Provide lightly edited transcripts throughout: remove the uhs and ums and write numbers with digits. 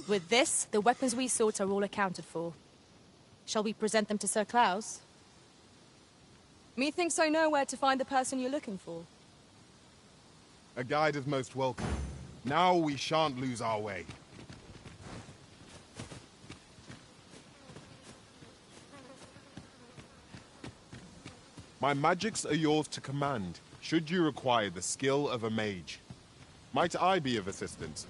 With this, the weapons we sought are all accounted for. Shall we present them to Sir Klaus? Methinks I know where to find the person you're looking for. A guide is most welcome. Now we shan't lose our way. My magics are yours to command, should you require the skill of a mage. Might I be of assistance?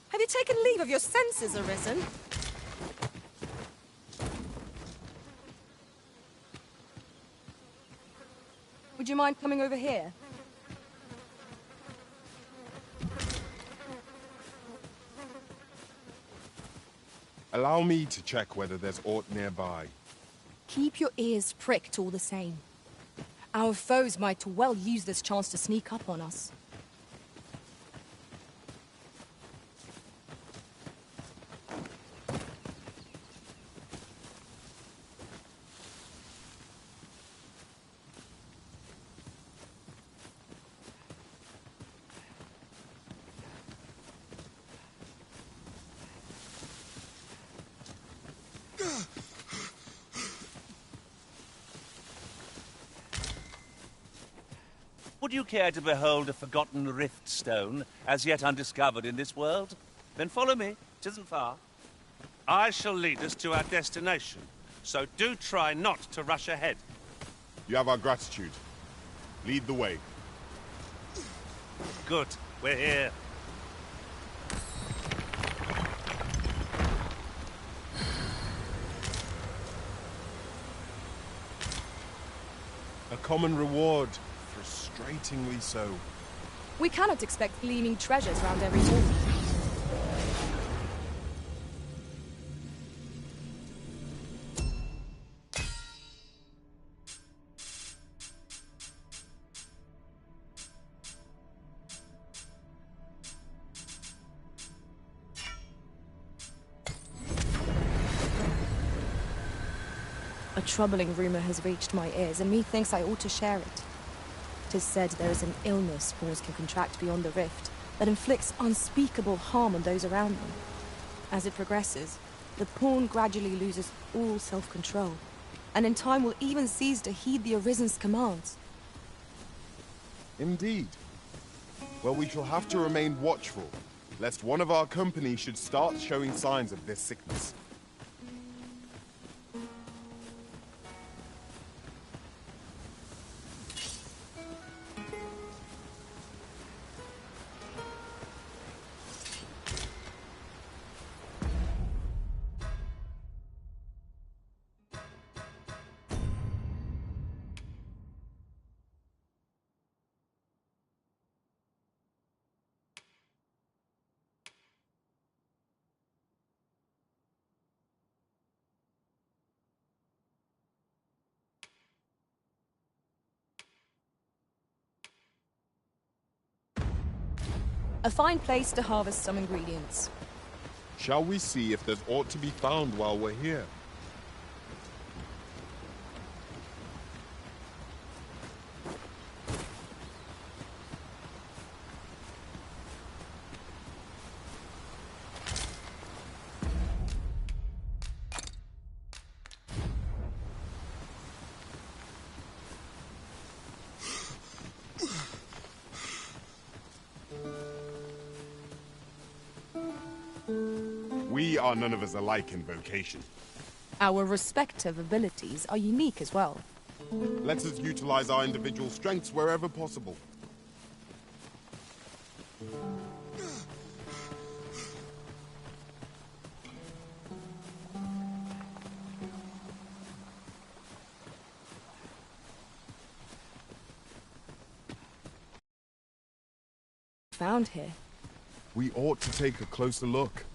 Have you taken leave of your senses, Arisen? Would you mind coming over here? Allow me to check whether there's aught nearby. Keep your ears pricked all the same. Our foes might well use this chance to sneak up on us. Would you care to behold a forgotten rift stone, as yet undiscovered in this world? Then follow me. 'Tisn't far. I shall lead us to our destination, so do try not to rush ahead. You have our gratitude. Lead the way. Good. We're here. A common reward. Frustratingly so. We cannot expect gleaming treasures round every corner. A troubling rumor has reached my ears, and methinks I ought to share it. 'Tis said there is an illness pawns can contract beyond the rift that inflicts unspeakable harm on those around them. As it progresses, the pawn gradually loses all self-control, and in time will even cease to heed the Arisen's commands. Indeed. Well, we shall have to remain watchful, lest one of our company should start showing signs of this sickness. A fine place to harvest some ingredients. Shall we see if there's aught to be found while we're here? We are none of us alike in vocation. Our respective abilities are unique as well. Let us utilize our individual strengths wherever possible. Found here. We ought to take a closer look.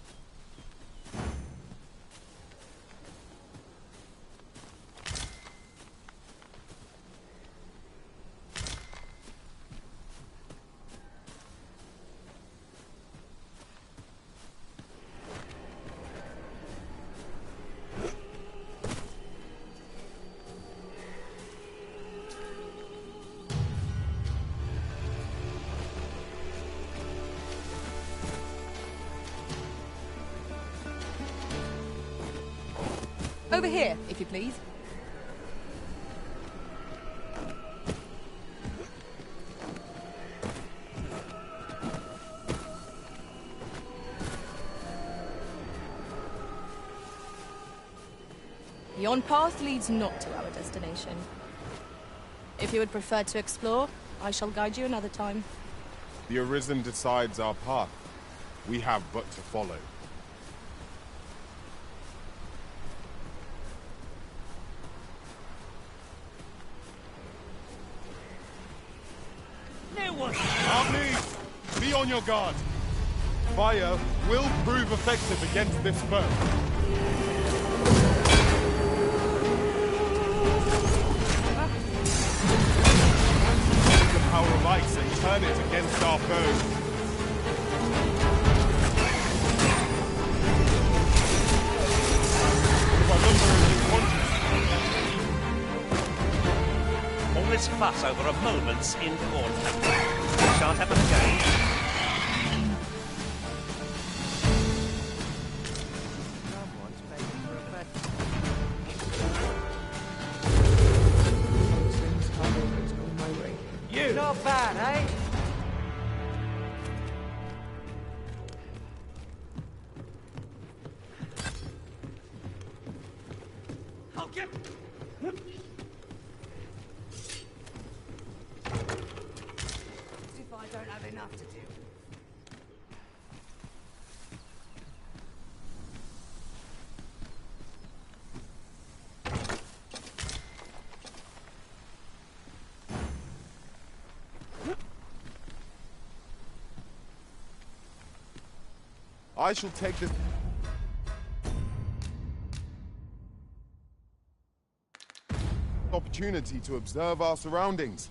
Over here, if you please. Yon path leads not to our destination. If you would prefer to explore, I shall guide you another time. The Arisen decides our path. We have but to follow. No one! Armies, be on your guard. Fire will prove effective against this foe. The power of ice and turn it against our foes. If our number is in quantity. All this fuss over a moment's incoordinate. Shan't happen again. You! Not bad, eh? I'll get... If I don't have enough to do. I shall take this opportunity to observe our surroundings.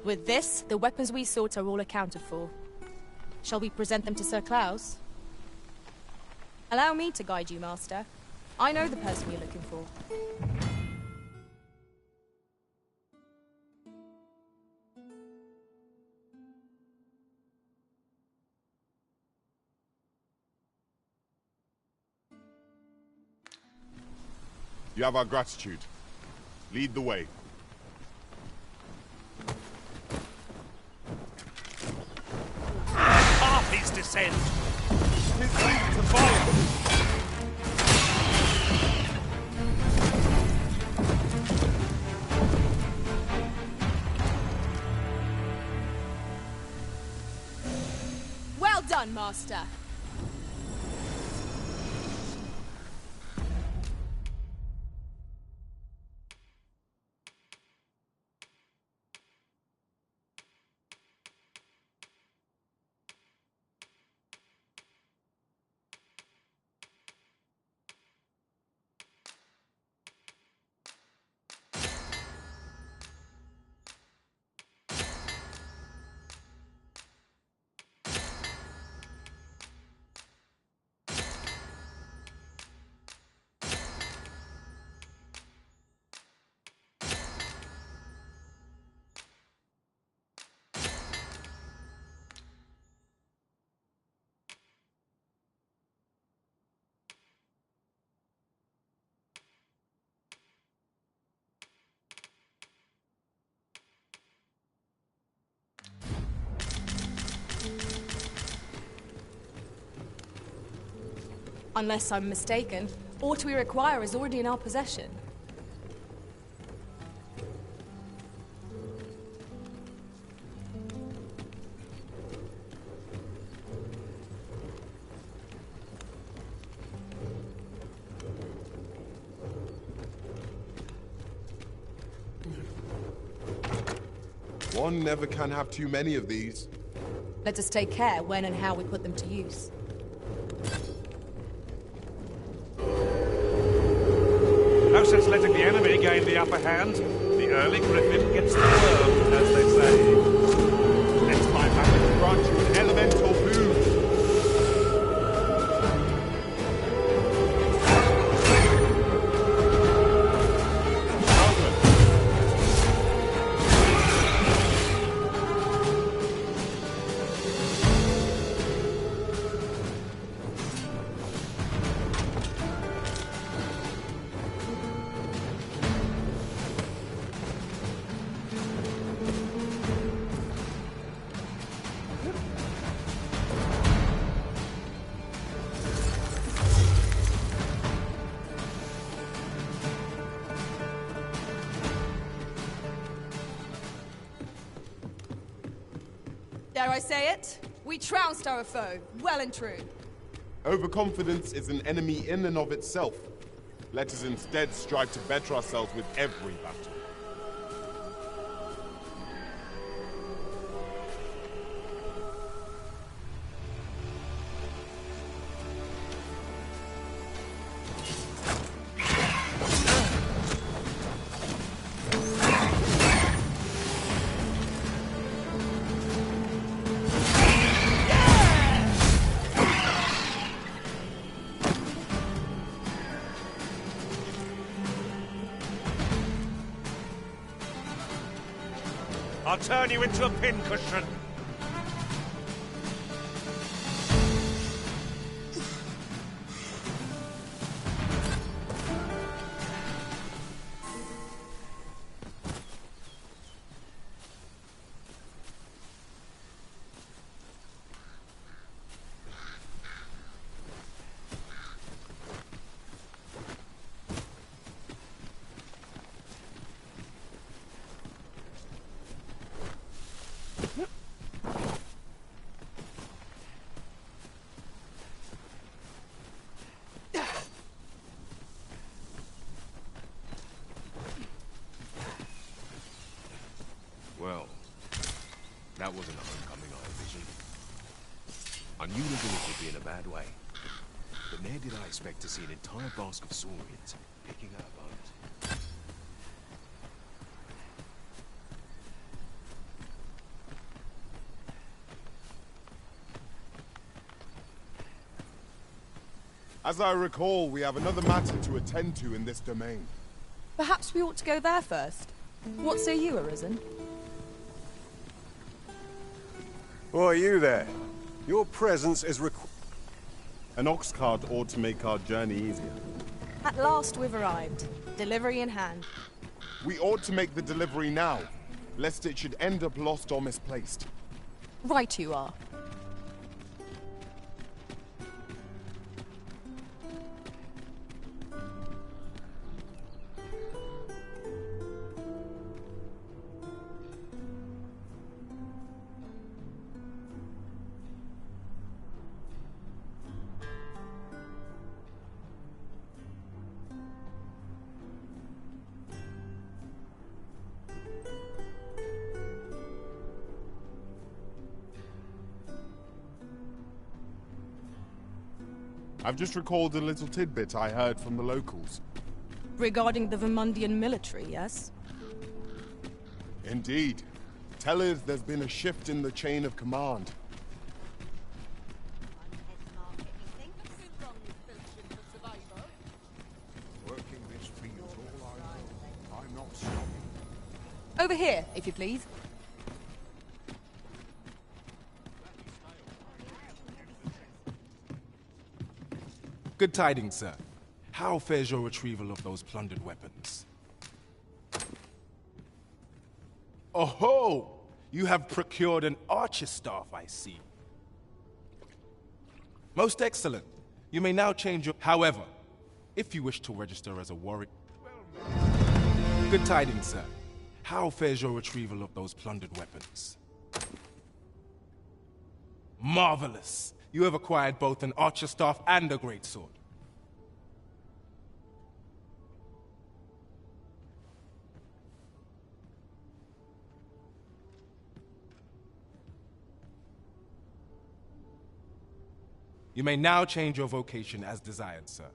With this, the weapons we sought are all accounted for. Shall we present them to Sir Klaus? Allow me to guide you, Master. I know the person you're looking for. You have our gratitude. Lead the way. Harpies descend! His lead to fire! Well done, Master! Unless I'm mistaken, aught we require is already in our possession. One never can have too many of these. Let us take care when and how we put them to use. No sense letting the enemy gain the upper hand. The early griffin gets the worm, as they say. Let my magic grant you an elemental boon. Dare I say it? We trounced our foe, well and true. Overconfidence is an enemy in and of itself. Let us instead strive to better ourselves with every battle. I'll turn you into a pincushion. Well, that wasn't a homecoming I envisioned. I knew the village would be in a bad way, but ne'er did I expect to see an entire basque of saurians picking our bones. As I recall, we have another matter to attend to in this domain. Perhaps we ought to go there first. What say you, Arisen? Who are you there? Your presence is An ox cart ought to make our journey easier. At last we've arrived. Delivery in hand. We ought to make the delivery now, lest it should end up lost or misplaced. Right you are. I've just recalled a little tidbit I heard from the locals. Regarding the Vermundian military, yes? Indeed. Telleth there's been a shift in the chain of command. Working this field's all I know. I'm not stopping. Over here, if you please. Good tidings, sir. How fares your retrieval of those plundered weapons? Oh-ho! You have procured an archer staff, I see. Most excellent. You may now change your... However, if you wish to register as a warrior... Good tidings, sir. How fares your retrieval of those plundered weapons? Marvelous! You have acquired both an archer staff and a greatsword. You may now change your vocation as desired, sir.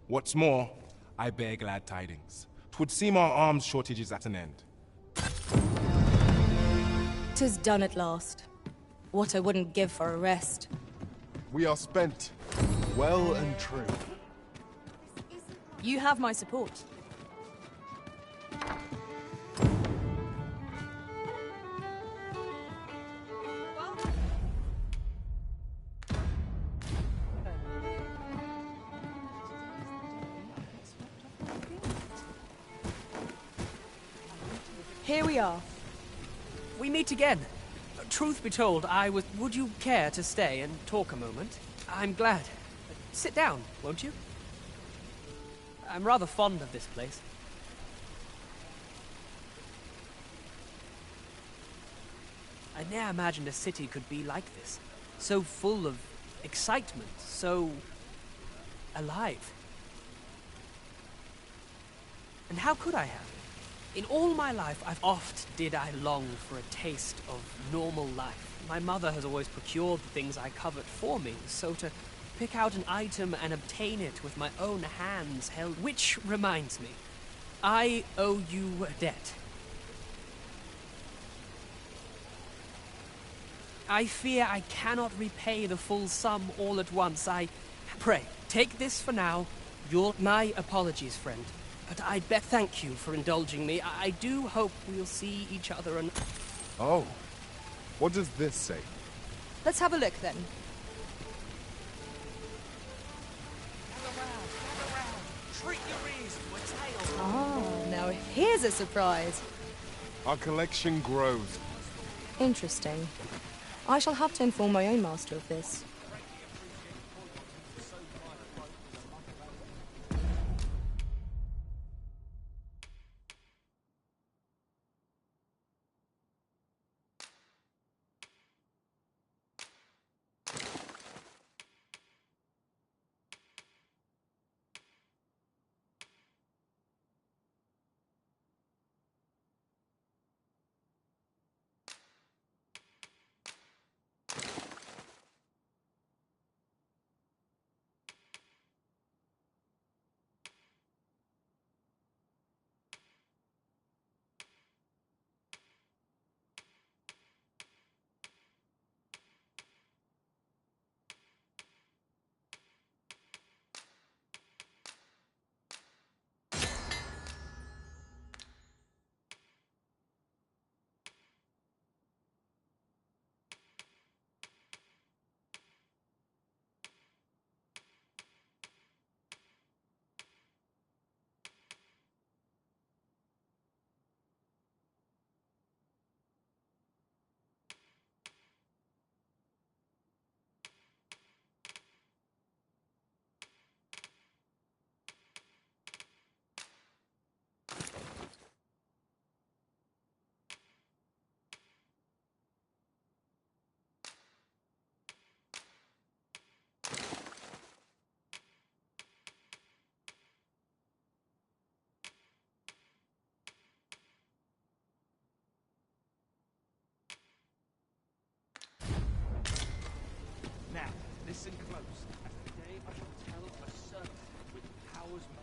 What's more, I bear glad tidings. 'Twould seem our arms shortage is at an end. 'Tis done at last. What I wouldn't give for a rest. We are spent, well and true. You have my support. Here we are. We meet again. Truth be told, Would you care to stay and talk a moment? I'm glad. Sit down, won't you? I'm rather fond of this place. I ne'er imagined a city could be like this. So full of excitement, so alive. And how could I have? In all my life, oft did I long for a taste of normal life. My mother has always procured the things I covet for me, so to pick out an item and obtain it with my own hands held... Which reminds me, I owe you a debt. I fear I cannot repay the full sum all at once. Pray, take this for now. My apologies, friend. But I'd thank you for indulging me. I do hope we'll see each other and... Oh, what does this say? Let's have a look then. Treat your ears to a tale. Ah, now here's a surprise. Our collection grows. Interesting. I shall have to inform my own master of this.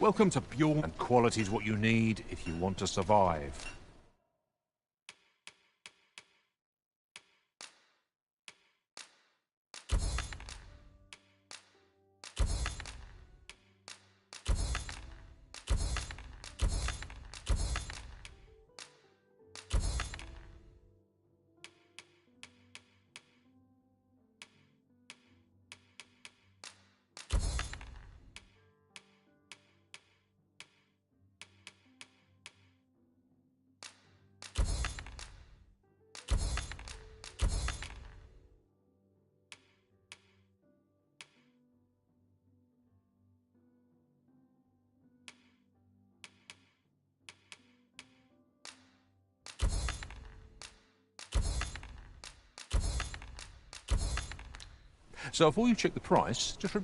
Welcome to Bjorn, and quality's what you need if you want to survive. So before you check the price, just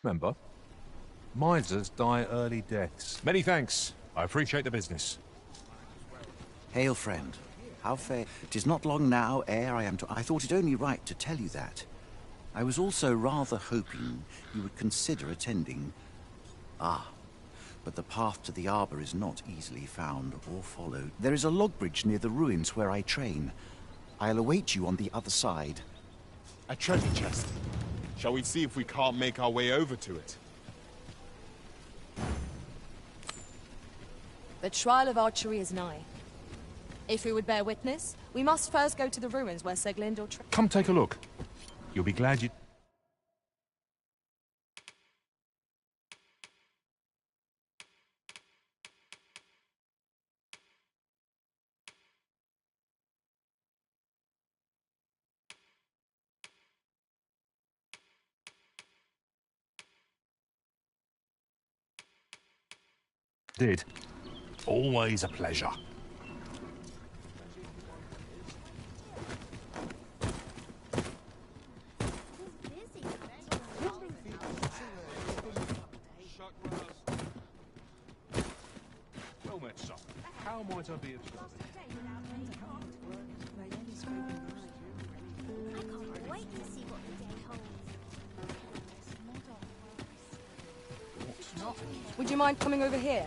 remember, misers die early deaths. Many thanks. I appreciate the business. Hail, friend. How fair. 'Tis not long now ere I am to... I thought it only right to tell you that. I was also rather hoping you would consider attending. Ah, but the path to the arbor is not easily found or followed. There is a log bridge near the ruins where I train. I'll await you on the other side. A treasure chest. Shall we see if we can't make our way over to it? The trial of archery is nigh. If we would bear witness, we must first go to the ruins where Sir Glindor Come take a look. You'll be glad you... did. Always a pleasure. Well met, sir. How might I be of service? I can't wait to see what the day holds. Would you mind coming over here?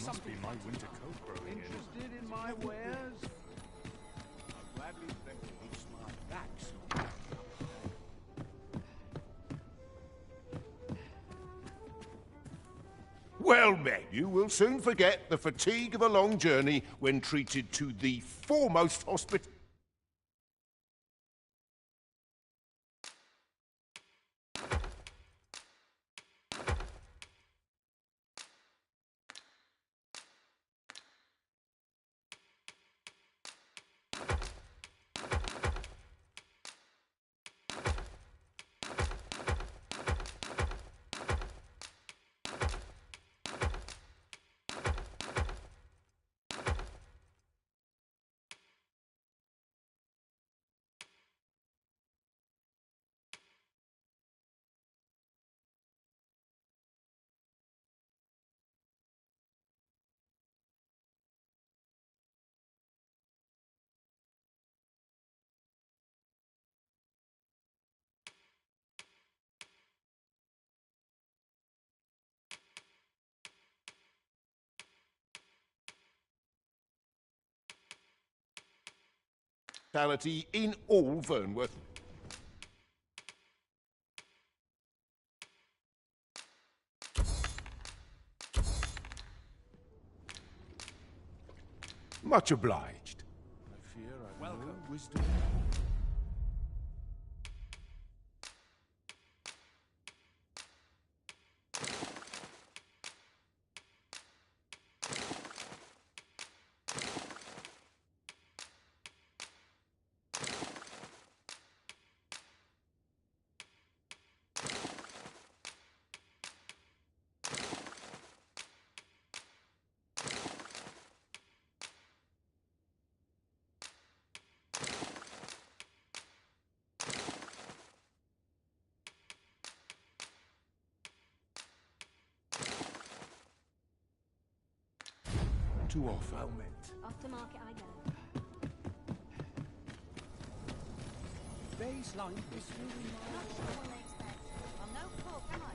Must be my winter coat growing Interested in my wares? I'll gladly bet you smart backs. Well met, you will soon forget the fatigue of a long journey when treated to the foremost hospitality. In all Vernworth. Much obliged. I fear I have no wisdom. to offer? Off to market I go. Baseline is really Not sure what they expect. I'm no cook, am I?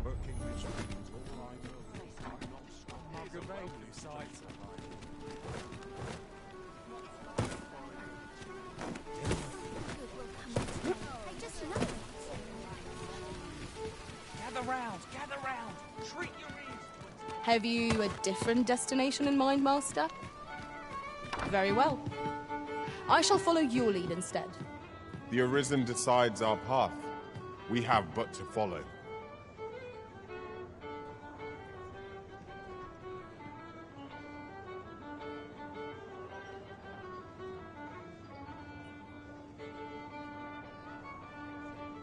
working this means all I know. I'm not stopping. Lovely sights of Hey, just another Gather round! Treat your ears! Have you a different destination in mind, Master? Very well. I shall follow your lead instead. The Arisen decides our path. We have but to follow.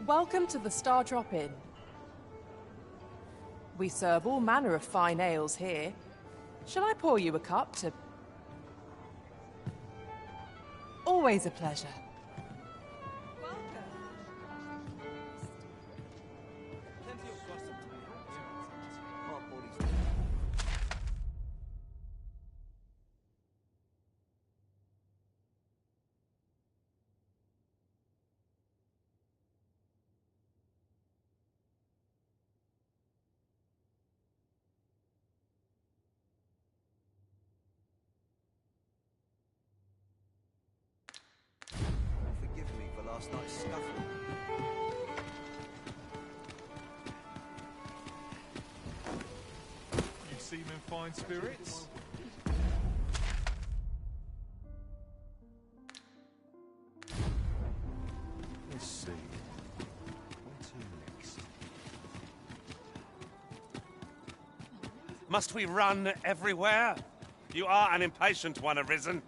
Welcome to the Star Drop Inn. We serve all manner of fine ales here. Shall I pour you a cup to... Always a pleasure. Forgive me for last night's scuffle. You seem in fine spirits? Let's see. What's next? Must we run everywhere? You are an impatient one, Arisen.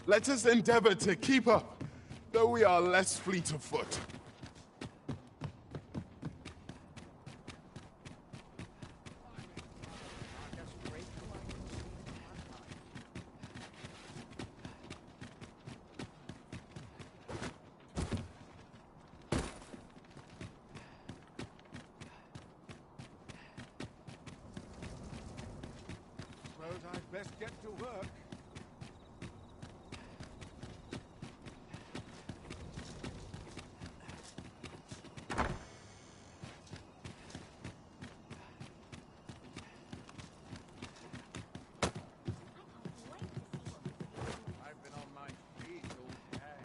Let us endeavor to keep up, though we are less fleet of foot. Suppose I'd best get to work. I've been on my feet all day.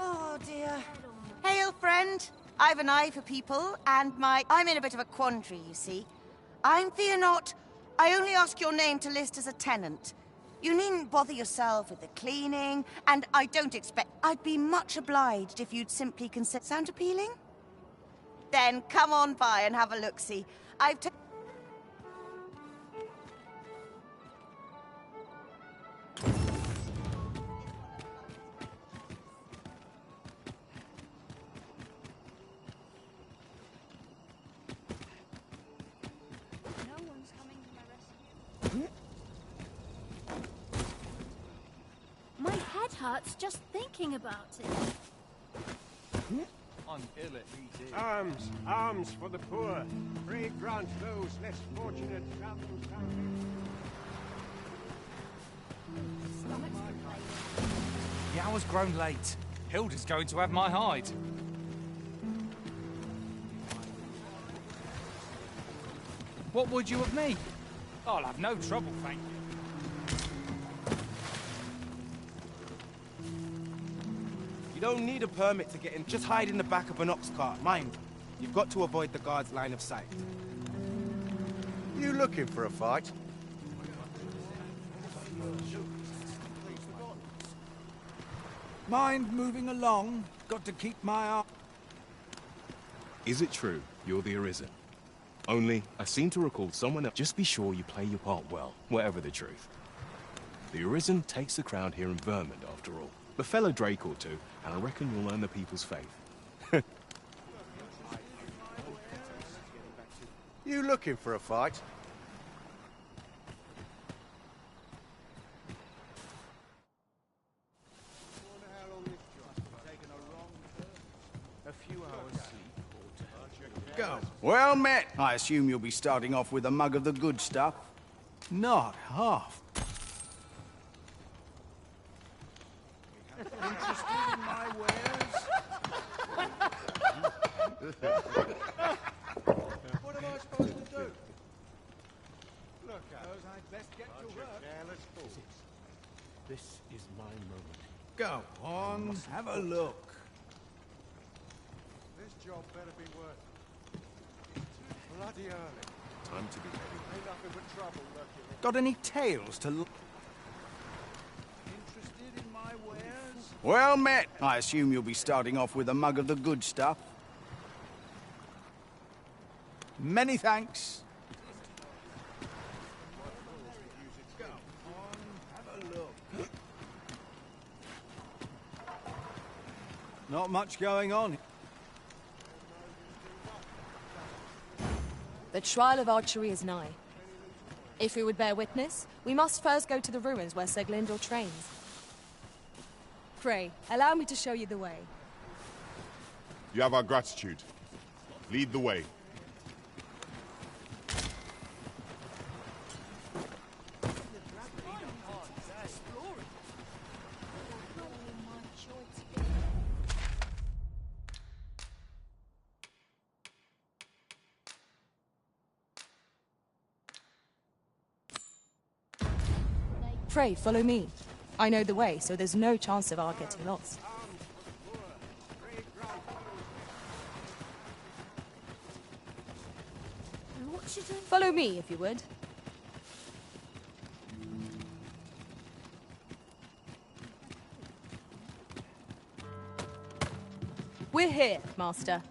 Oh dear. Hail, friend. I've an eye for people, and I'm in a bit of a quandary, you see. I'm Fear Not. I only ask your name to list as a tenant. You needn't bother yourself with the cleaning, and I don't expect... I'd be much obliged if you'd simply consider... Sound appealing? Then come on by and have a look-see. I've... No one's coming to my rescue. My head hurts just thinking about it. I'm ill at these. Arms, arms for the poor. Pray grant those less fortunate salvation. Stomach's complaining. The hour's grown late. Hilda's going to have my hide. What would you of me? I'll have no trouble, thank you. You don't need a permit to get in. Just hide in the back of an ox cart. Mind, you've got to avoid the guard's line of sight. You looking for a fight? Mind moving along. Got to keep my eye. Is it true you're the Arisen? Only, I seem to recall someone else. Just be sure you play your part well, whatever the truth. The Arisen takes the crown here in Vermund, after all. A fellow Drake or two, and I reckon you'll earn the people's faith. You looking for a fight? Go. Well met. I assume you'll be starting off with a mug of the good stuff. Not half. Interested in my wares? What am I supposed to do? Look at those. I'd best get to work. Careless fool. This is my moment. Go on, have a look. This job better be worth it. Bloody early. Time to be ready. Ain't nothing but trouble lurking. Got any tales to look? Interested in my wares? Well met. I assume you'll be starting off with a mug of the good stuff. Many thanks. Go on, have a look. Not much going on. The trial of archery is nigh. If we would bear witness, we must first go to the ruins where Sir Glindor trains. Pray, allow me to show you the way. You have our gratitude. Lead the way. Pray, follow me. I know the way, so there's no chance of our getting lost. Follow me, if you would. We're here, Master.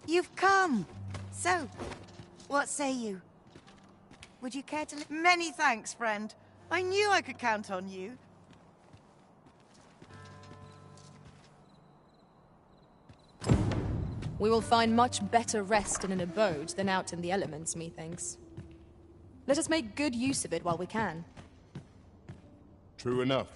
You've come. So, what say you? Would you care to Many thanks, friend. I knew I could count on you. We will find much better rest in an abode than out in the elements, methinks. Let us make good use of it while we can. True enough.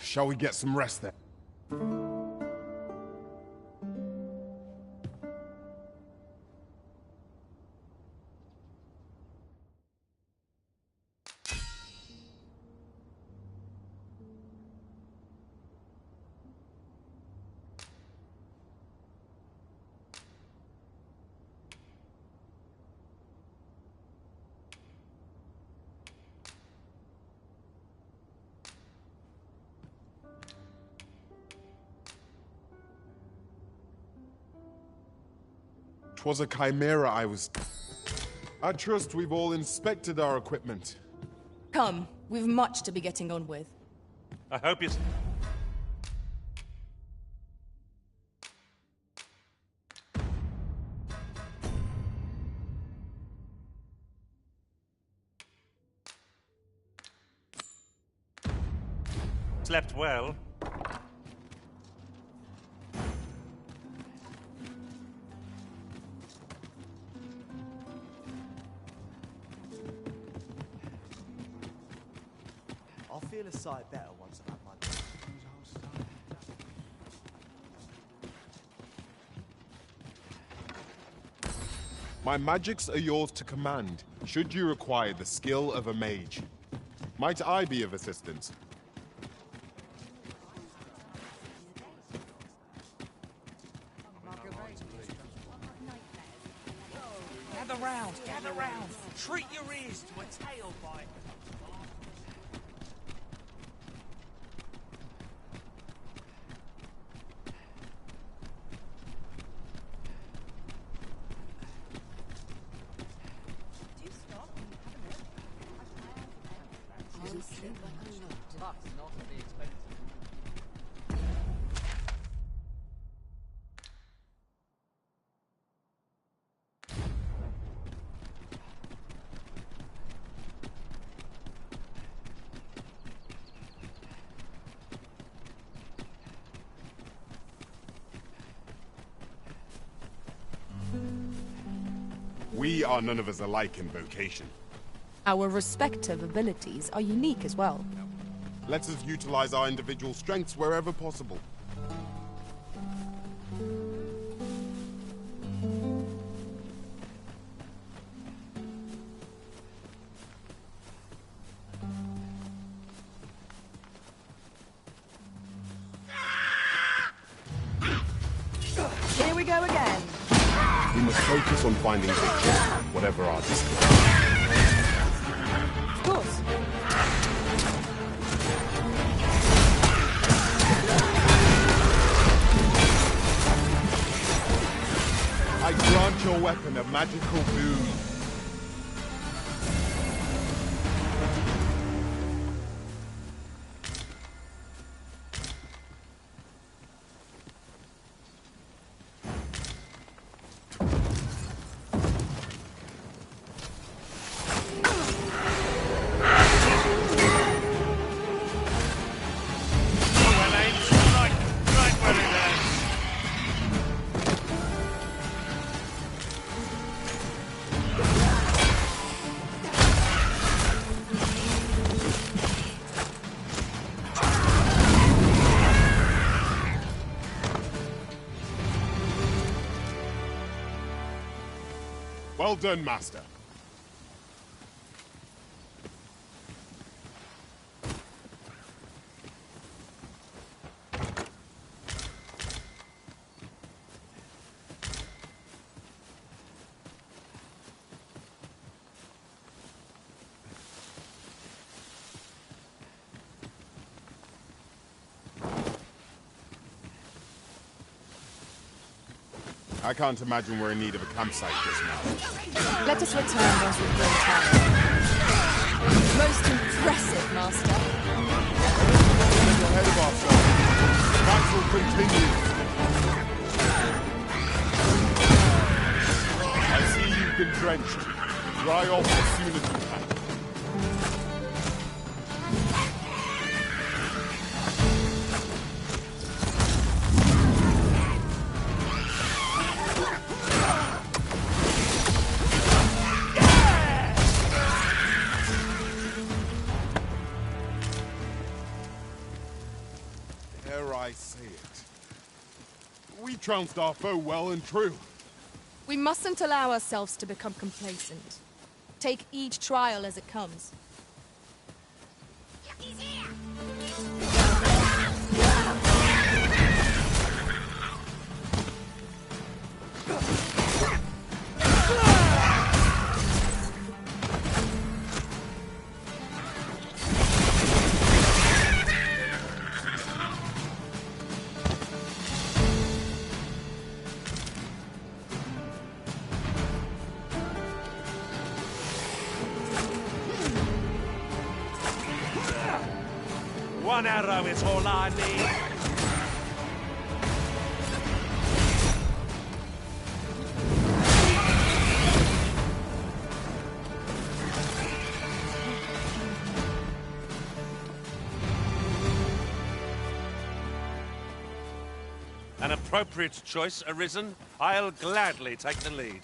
Shall we get some rest then? Twas a chimera I trust we've all inspected our equipment. Come, we've much to be getting on with. I hope you... slept well. I'll feel a sight better once I've had my... My magics are yours to command, should you require the skill of a mage. Might I be of assistance? Gather round. Treat your ears to a tail bite. We are none of us alike in vocation. Our respective abilities are unique as well. Let us utilize our individual strengths wherever possible. Here we go again. We must focus on finding victory, whatever our distance. Of course. I grant your weapon a magical boon. Well done, Master. I can't imagine we're in need of a campsite just now. Let us return once we've grown tired. Most impressive, Master. We're ahead of ourselves. The match will continue. I see you've been drenched. Dry off as soon as you can. I say it. We trounced our foe well and true. We mustn't allow ourselves to become complacent. Take each trial as it comes. One arrow is all I need. An appropriate choice arisen. I'll gladly take the lead.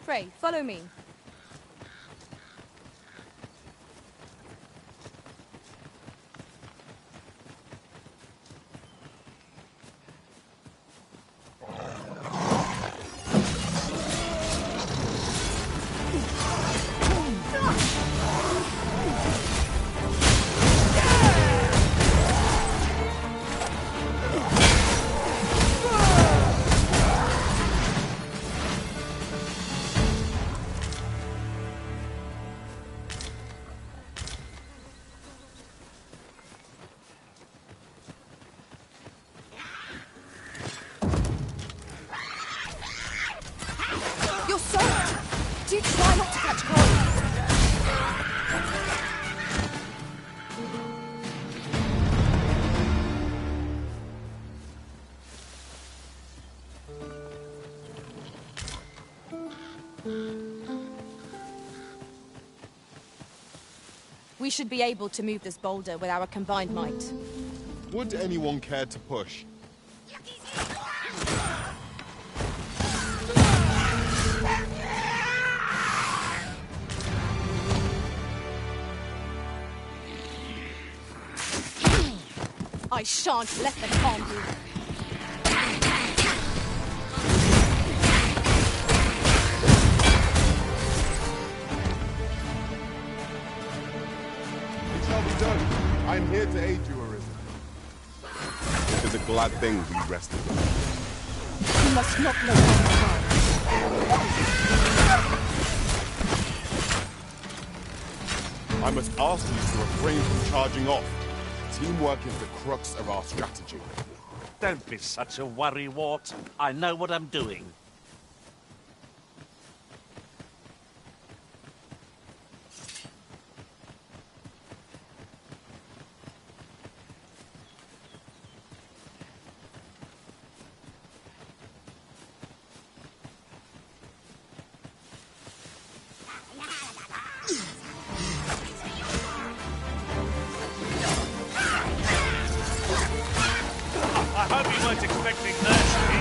Pray, follow me. Do try not to catch cold. We should be able to move this boulder with our combined might. Would anyone care to push? I shan't let them harm you. It shall be done. I am here to aid you, Arisen. It is a glad thing we rested. You must not let them harm. I must ask you to refrain from charging off. Teamwork is the crux of our strategy. Don't be such a worrywart. I know what I'm doing. I hope you weren't expecting nursery.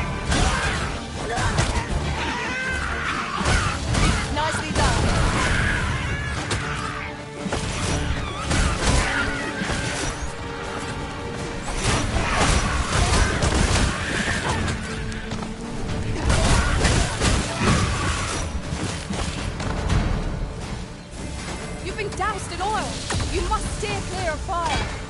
Nicely done. You've been doused in oil. You must steer clear of fire.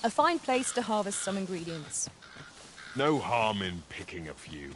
A fine place to harvest some ingredients. No harm in picking a few.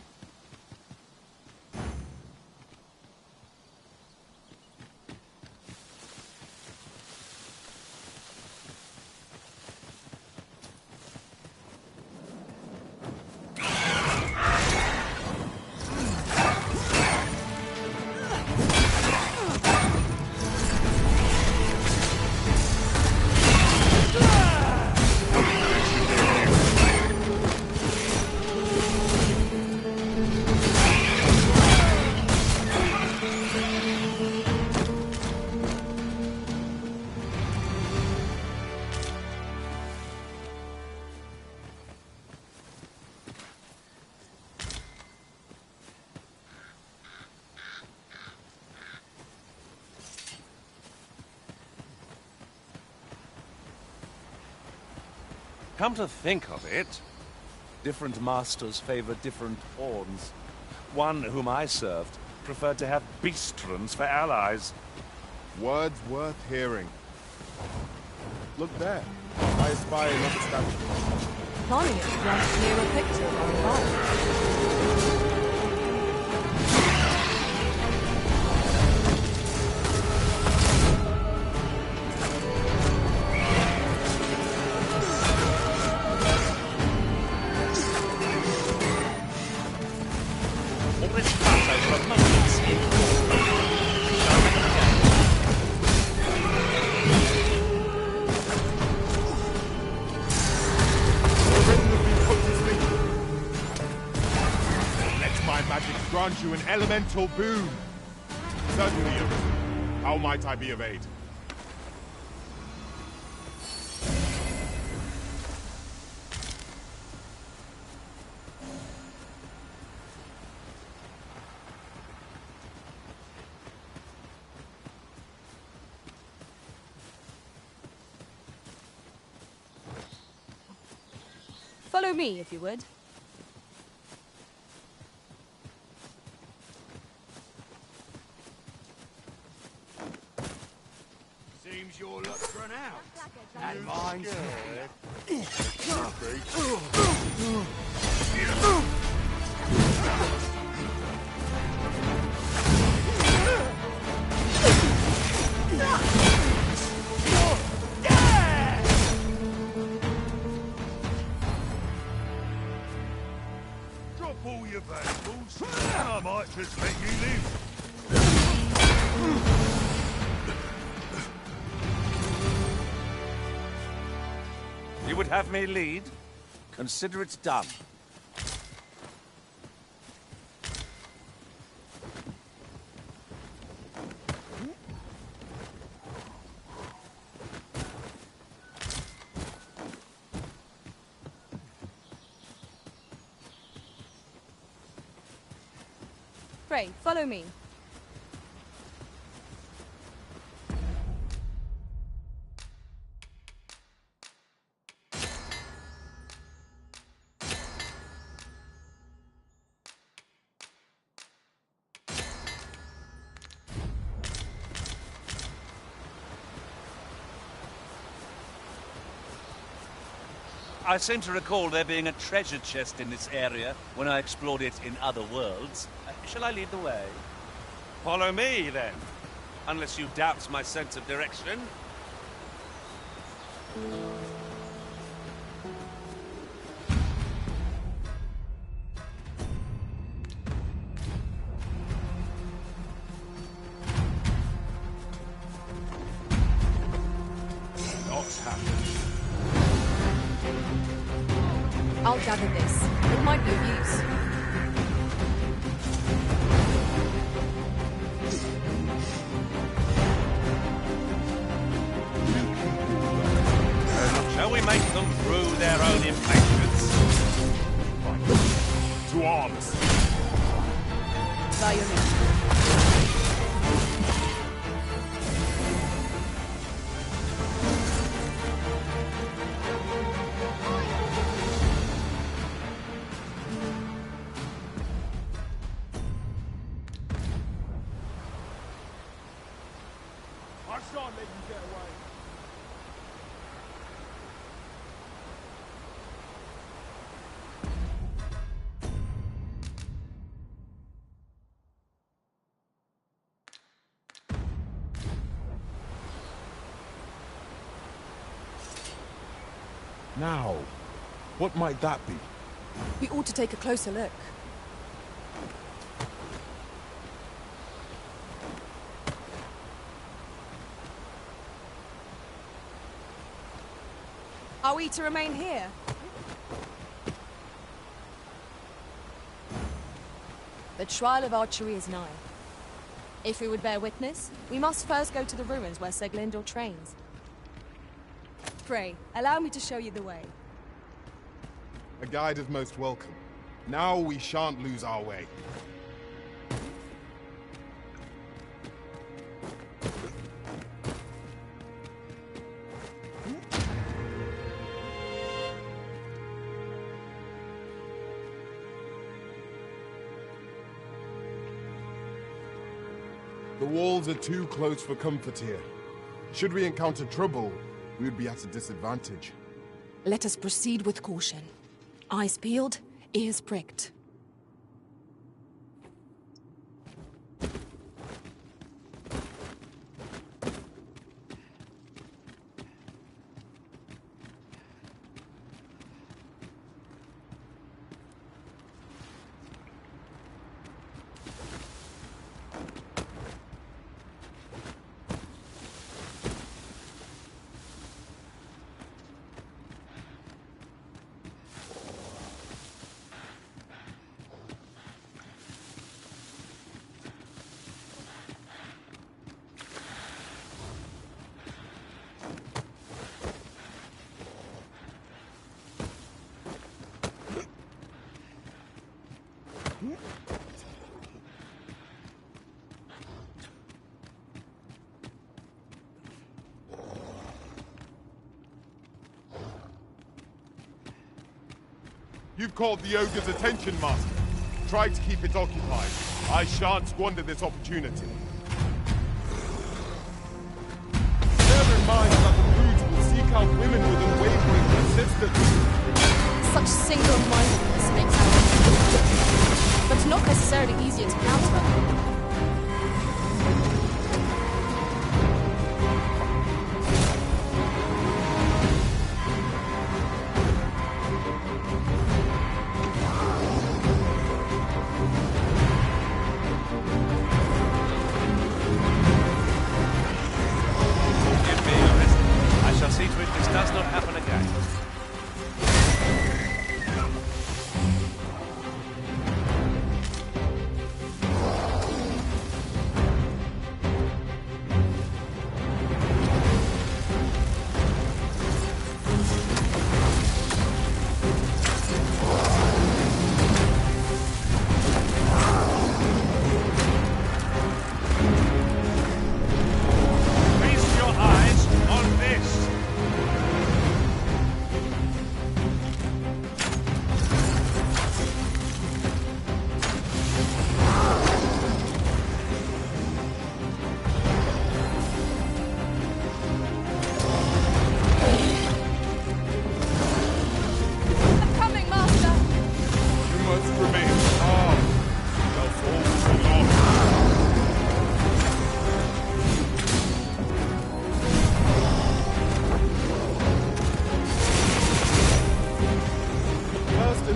Come to think of it, different masters favor different pawns. One whom I served preferred to have beastrons for allies. Words worth hearing. Look there. I espy another statue. Planning it runs near a picture on the wall. Grant you an elemental boon. Certainly, Arisen. How might I be of aid? Follow me, if you would. Seems your luck's run out. And mine's Drop all your valuables, and I might just let you live. You would have me lead? Consider it done. Pray, follow me. I seem to recall there being a treasure chest in this area when I explored it in other worlds. Shall I lead the way? Follow me, then. Unless you doubt my sense of direction. What's happened? I'll gather this. It might be of use. Shall we make them rue their own impatience? To arms! By your leave. I shan't let you get away. Now, what might that be? We ought to take a closer look. Are we to remain here? The trial of archery is nigh. If we would bear witness, we must first go to the ruins where Seglindor trains. Pray, allow me to show you the way. A guide is most welcome. Now we shan't lose our way. The walls are too close for comfort here. Should we encounter trouble, we would be at a disadvantage. Let us proceed with caution. Eyes peeled, ears pricked. You've called the ogre's attention, Master. Try to keep it occupied. I shan't squander this opportunity. Bear in mind that the brutes will seek out women with unwavering persistence. Such single-mindedness makes our but not necessarily easier to counter.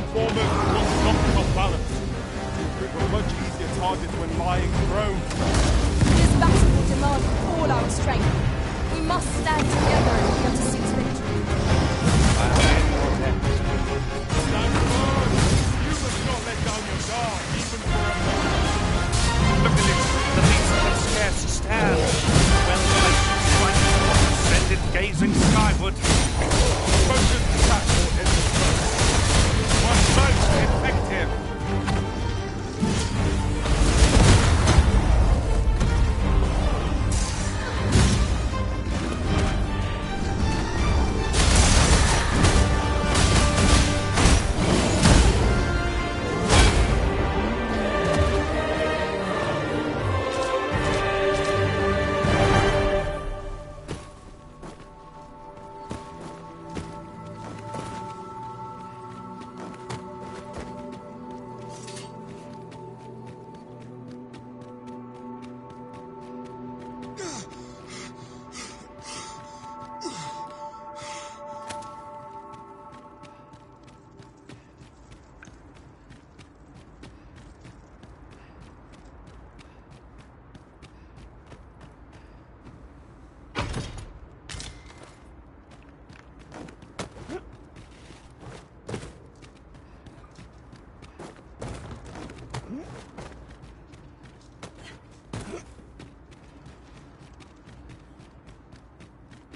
informers was knocked off balance. We were much easier targets when lying prone. This battle will demand all our strength. We must stand together if we are to seize victory. Stand firm! You must not let down your guard, even for a moment. Look at it. The beast can scarce stand. Well placed, send it gazing skyward. Focus attack will hit the first. One most effective.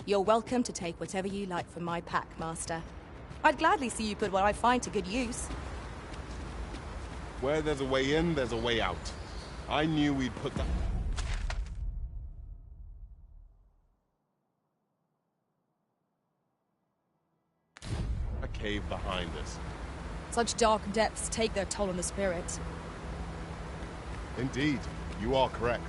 You're welcome to take whatever you like from my pack, Master. I'd gladly see you put what I find to good use. Where there's a way in, there's a way out. I knew we'd put that... a cave behind us. Such dark depths take their toll on the spirit. Indeed, you are correct.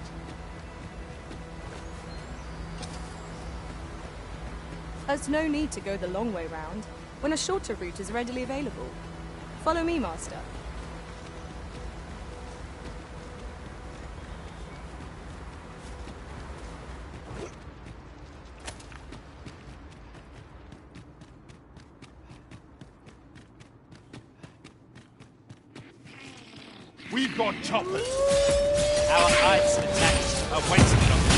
There's no need to go the long way round, when a shorter route is readily available. Follow me, Master. We've got choppers! Our ice attacks are waiting on the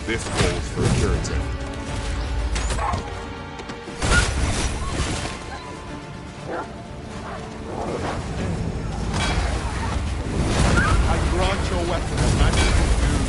This calls for a curative. I grant your weapon a magical doom.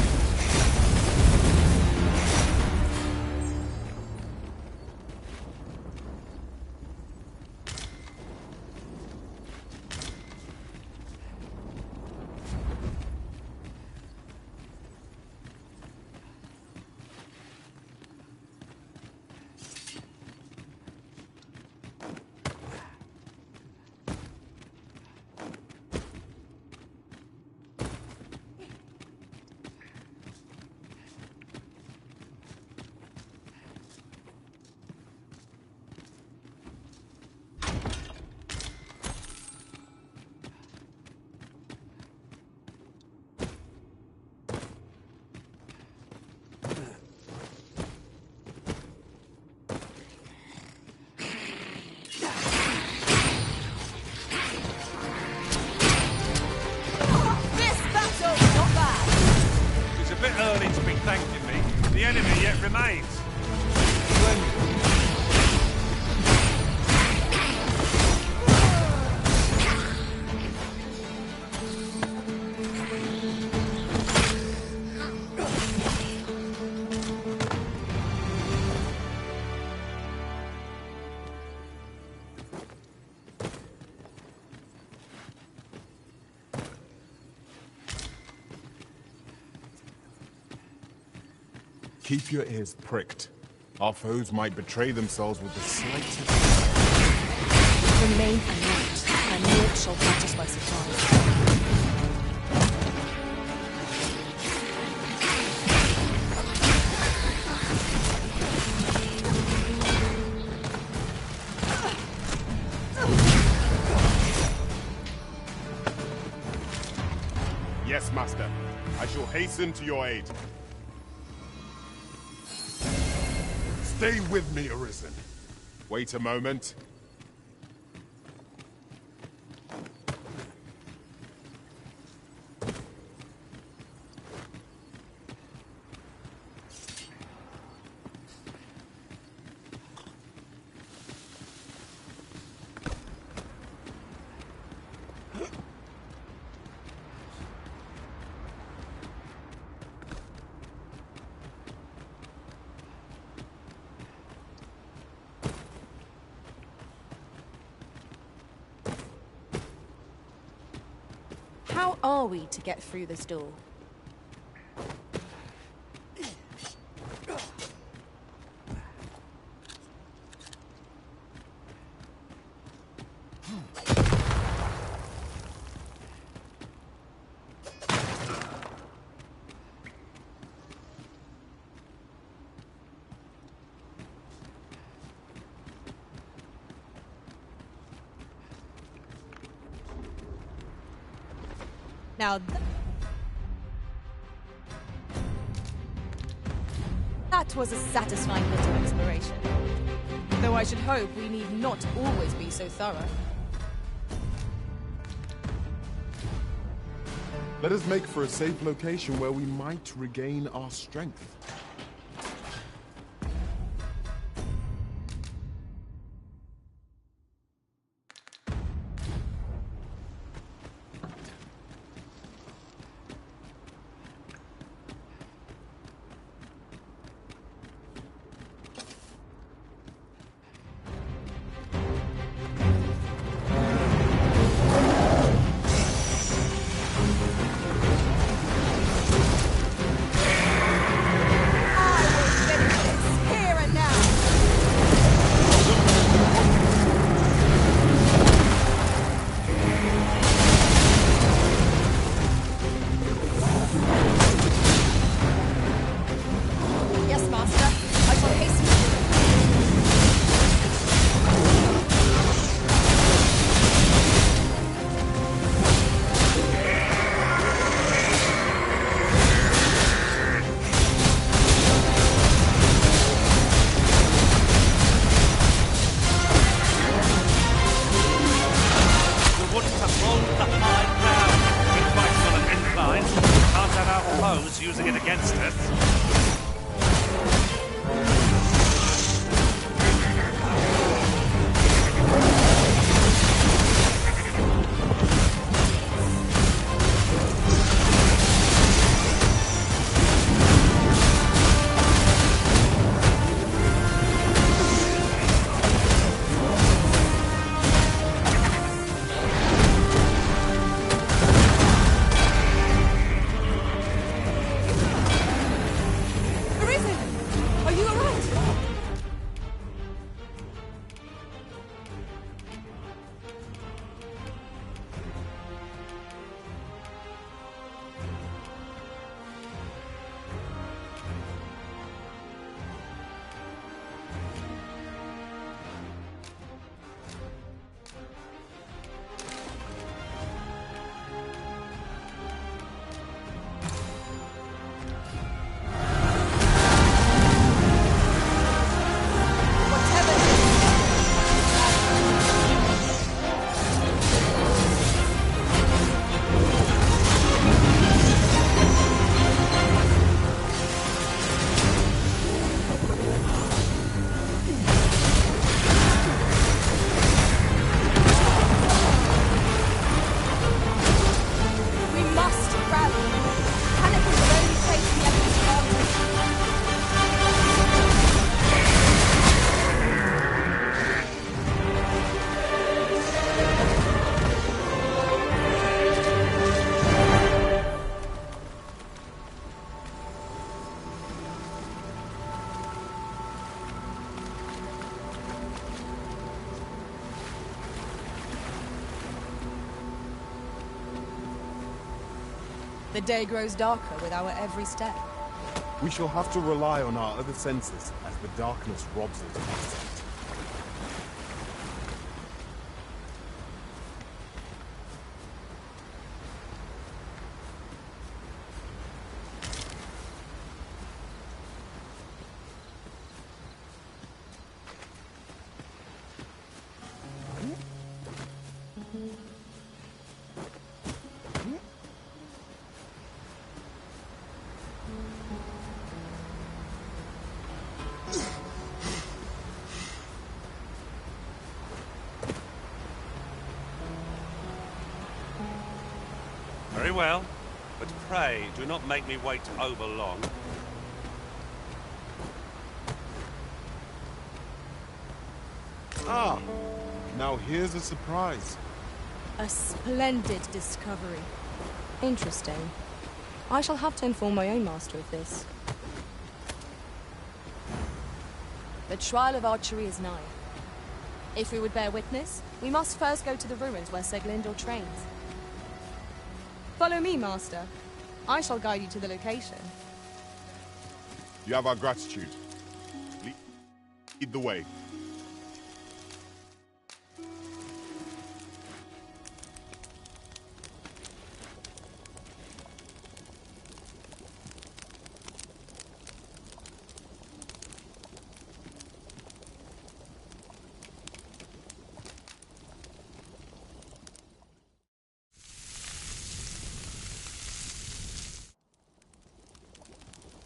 thanking me. The enemy yet remains. Keep your ears pricked. Our foes might betray themselves with the slightest... Remain alert, and Lord shall catch us by surprise. Yes, Master. I shall hasten to your aid. Stay with me, Arisen. Wait a moment. How are we to get through this door? Now, that was a satisfying bit of exploration. Though I should hope we need not always be so thorough. Let us make for a safe location where we might regain our strength. Using it against us. The day grows darker with our every step. We shall have to rely on our other senses as the darkness robs us of our sight. Very well. But pray, do not make me wait over long. Ah, now here's a surprise. A splendid discovery. Interesting. I shall have to inform my own master of this. The trial of archery is nigh. If we would bear witness, we must first go to the ruins where Seglindor trains. Follow me, master. I shall guide you to the location. You have our gratitude. Lead the way.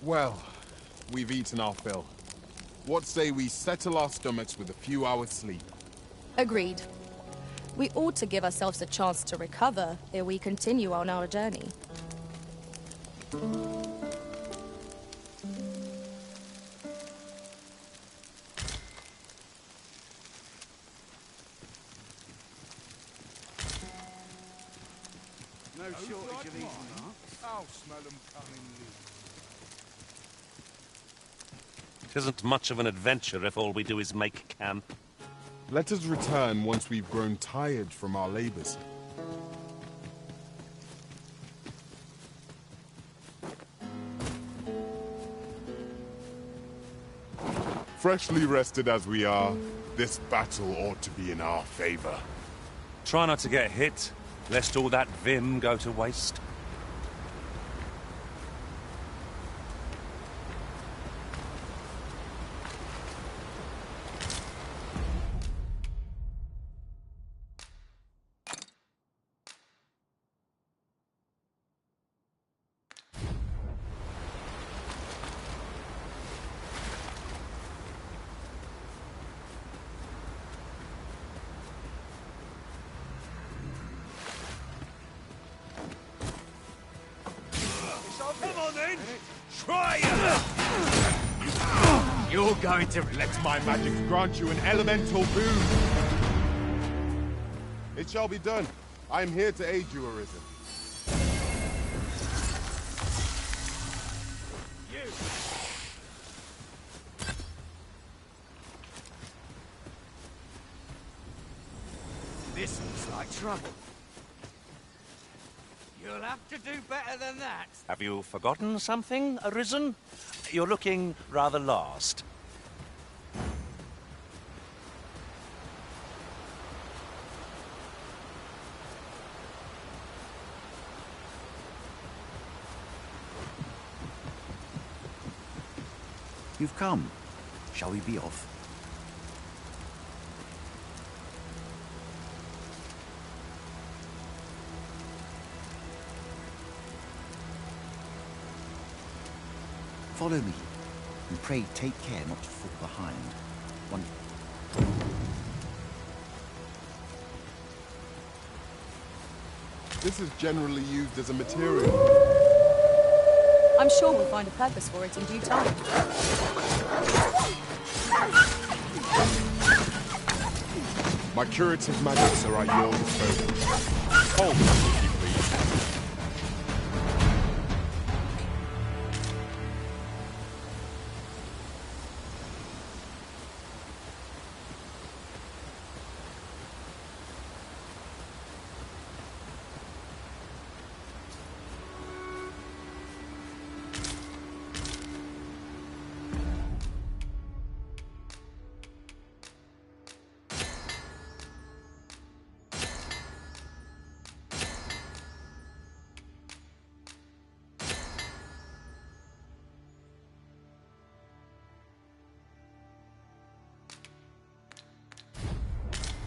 Well, we've eaten our fill. What say we settle our stomachs with a few hours' sleep? Agreed. We ought to give ourselves a chance to recover ere we continue on our journey. No shortage of these marks. I'll smell them coming loose. It isn't much of an adventure if all we do is make camp. Let us return once we've grown tired from our labors. Freshly rested as we are, this battle ought to be in our favor. Try not to get hit, lest all that vim go to waste. Come on then! Try it! You're going to let my magic grant you an elemental boon. It shall be done. I am here to aid you, Arisen. This looks like trouble. You'll have to do better than that. Have you forgotten something, Arisen? You're looking rather lost. You've come. Shall we be off? Follow me, and pray take care not to fall behind. This is generally used as a material. I'm sure we'll find a purpose for it in due time. My curative magics are at your disposal. Hold, if you please.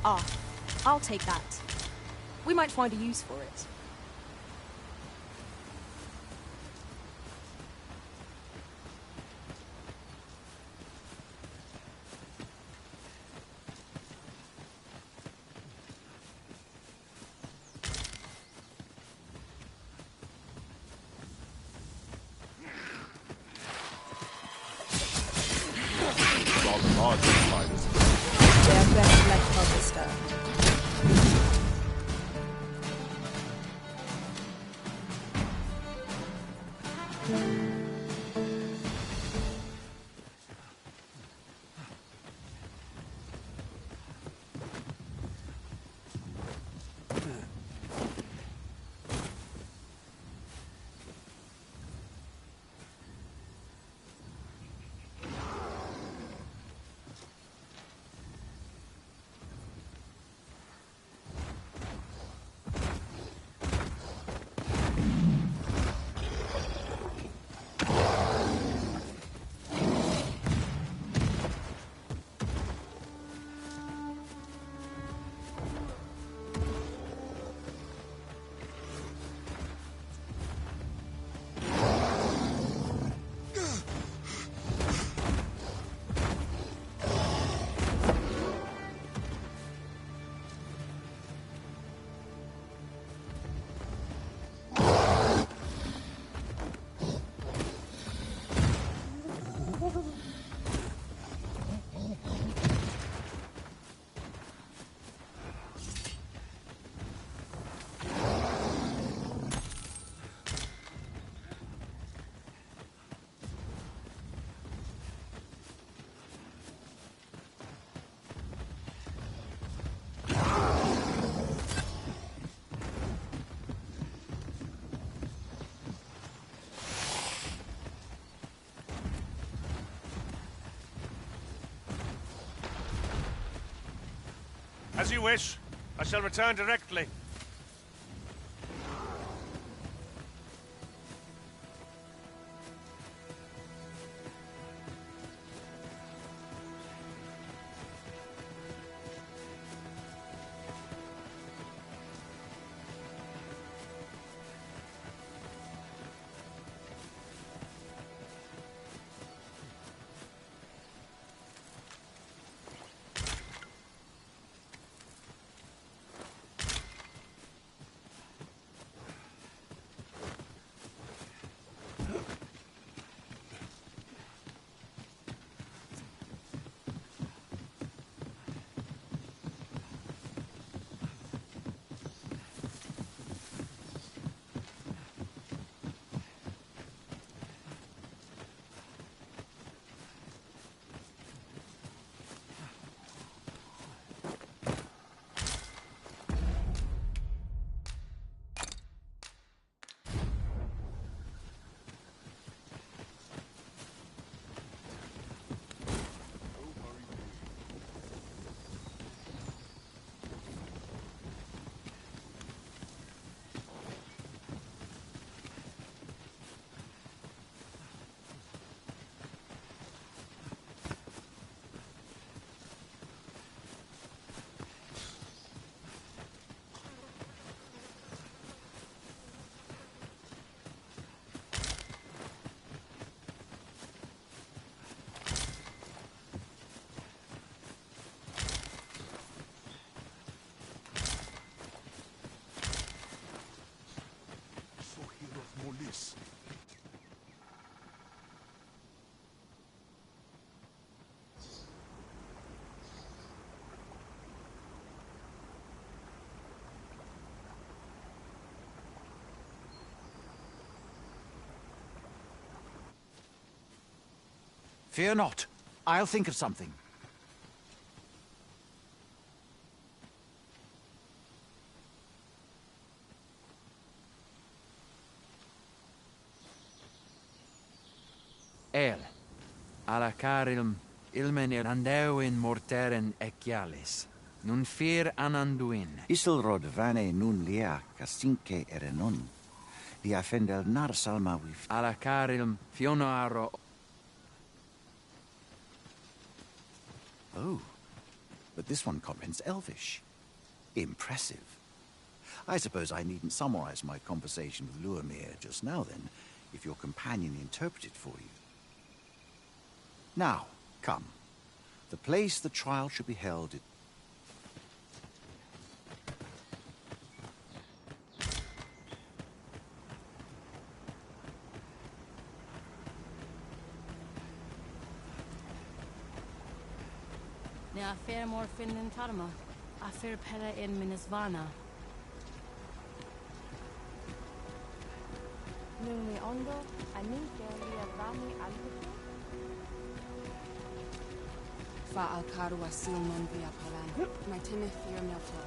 Ah, I'll take that. We might find a use for it. rather larger spiders. They are best left undisturbed. As you wish. I shall return directly. Fear not. I'll think of something. Alla carilum ilmen andeuin morteren ecialis. Nun fear ananduin. Isilrod vane nun lia casinque erenon. Lia fendel nar salma wif. Alla carilum fionoaro. Oh, but this one comprehends Elvish. Impressive. I suppose I needn't summarize my conversation with Luamir just now, then, if your companion interpreted for you. Now, come. The place the trial should be held is... Ne afer morfin in tarma. Afer pera in minisvana. Numi ondo, anin kelia vami alpuku. Fa al karu asil non via palan. My tine fear melto.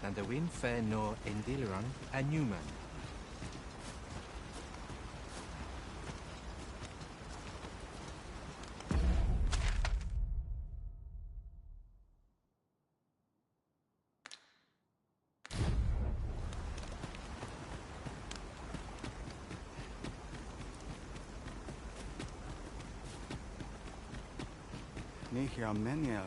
And the wind fair no endilran a Newman. Nihia menial.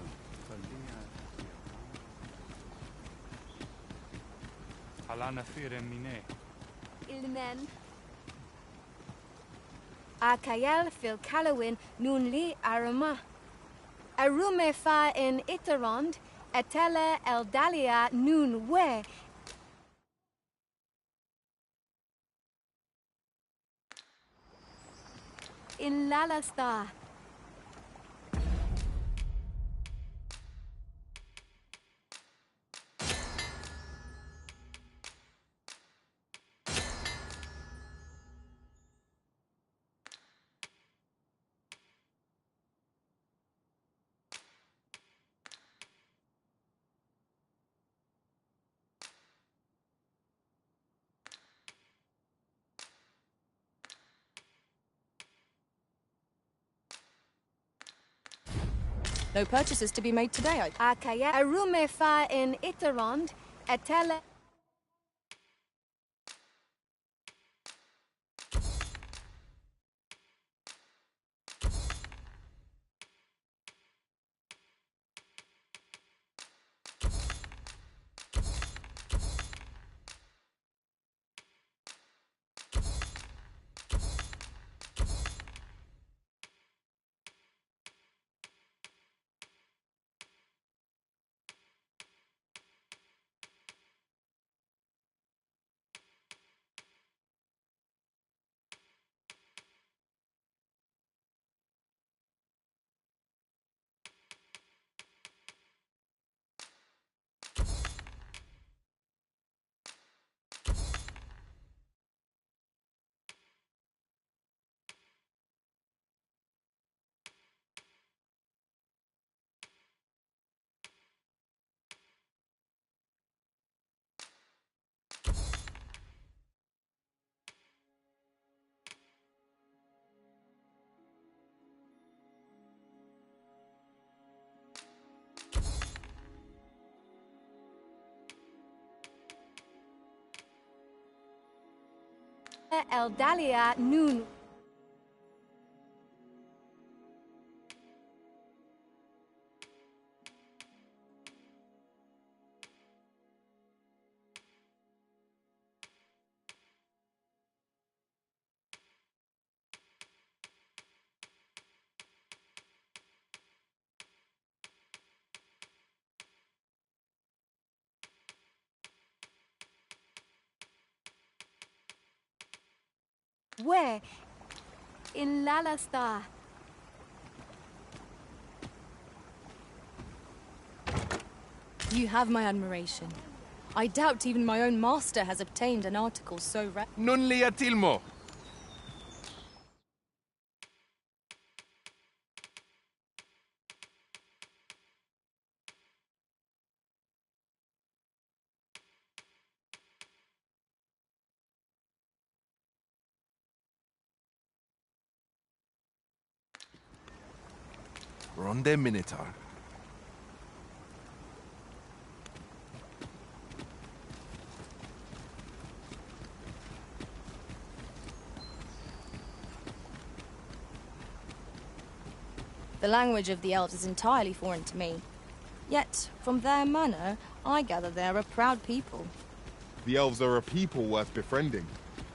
Alana fire mine. Ilnen. Akayel fil Calawin nun li arama. Arume fa in Itarond, etele el dalia nun we. In Lalasta. No purchases to be made today. Akaya arume fa in Itarond, etele. El dalia nun. Where? In Lalasta. You have my admiration. I doubt even my own master has obtained an article so rare. Non li atilmo. Ronde Minotaur. The language of the elves is entirely foreign to me. Yet, from their manner, I gather they're a proud people. The elves are a people worth befriending,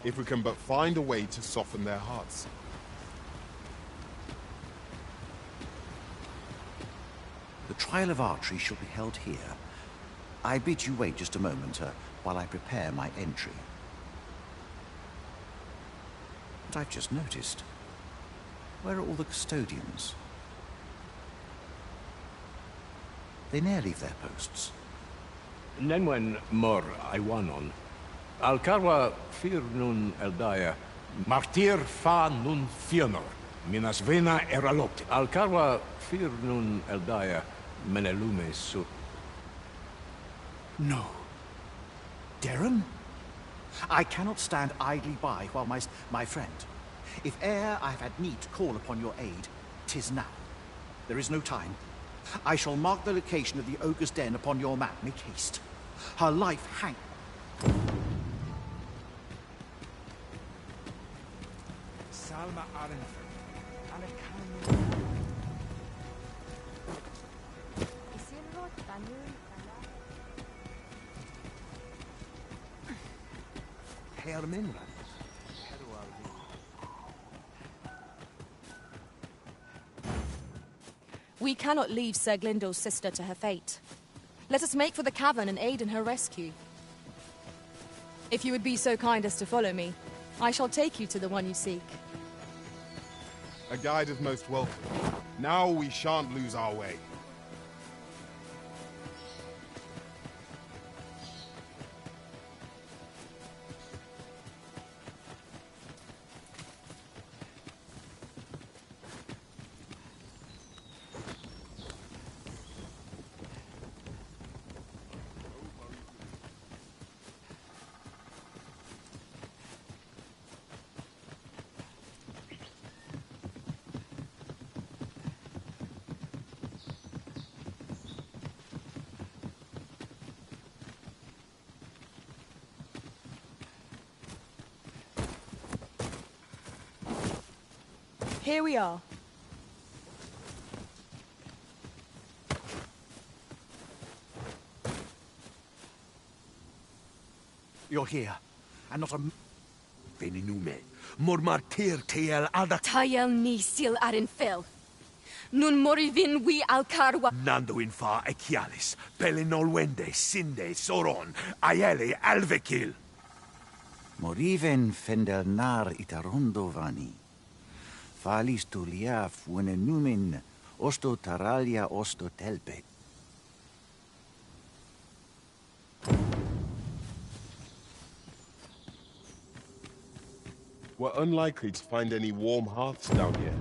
if we can but find a way to soften their hearts. The trial of archery shall be held here. I bid you wait just a moment while I prepare my entry. But I've just noticed. Where are all the custodians? They ne'er leave their posts. Nenwen mor Iwanon. Alcarwa fir nun eldaya. Martir fa nun fionor. Minas vena eralot. Alcarwa fir nun eldaya. Menelume sur. No. Darren? I cannot stand idly by while my friend. If e'er I have had need to call upon your aid, 'tis now. There is no time. I shall mark the location of the ogre's den upon your map. Make haste. Her life hang... Salma Arenfeld. We cannot leave Sir Glyndor's sister to her fate. Let us make for the cavern and aid in her rescue. If you would be so kind as to follow me, I shall take you to the one you seek. A guide is most welcome. Now we shan't lose our way. Here we are. You're here, and not a... Veninume. Mormartir teel alda... Tayel ni sil arinfel. Nun morivin wi alcarwa. Nando in fa echialis. Pelinolwende, sinde, soron. Aiele alvekil. Moriven fendelnar itarondo vani. Falis tulia fuenenumen osto taralia osto telpe. We're unlikely to find any warm hearths down here.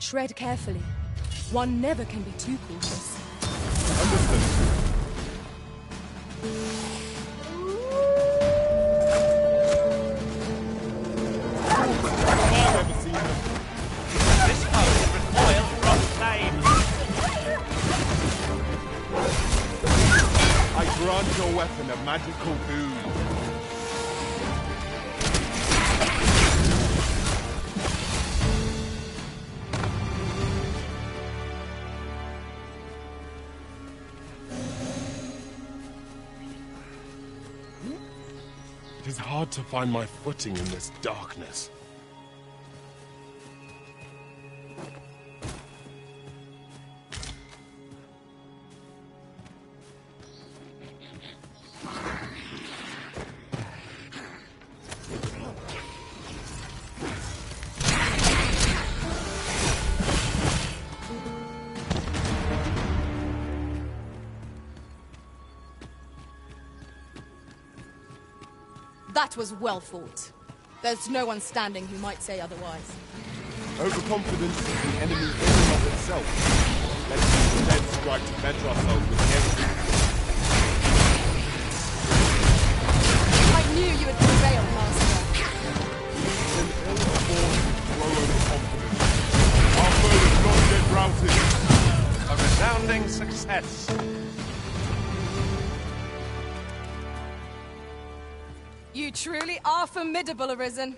Tread carefully. One never can be too cautious. Understood. Grant your weapon a magical boon. It is hard to find my footing in this darkness. That was well fought. There's no one standing who might say otherwise. Overconfidence is the enemy in and of itself. Let's instead strike to better ourselves with the enemy. I knew you would prevail, Master. It's an ill-formed throw overconfidence. Our foe is not yet routed. A resounding success. You truly are formidable, Arisen.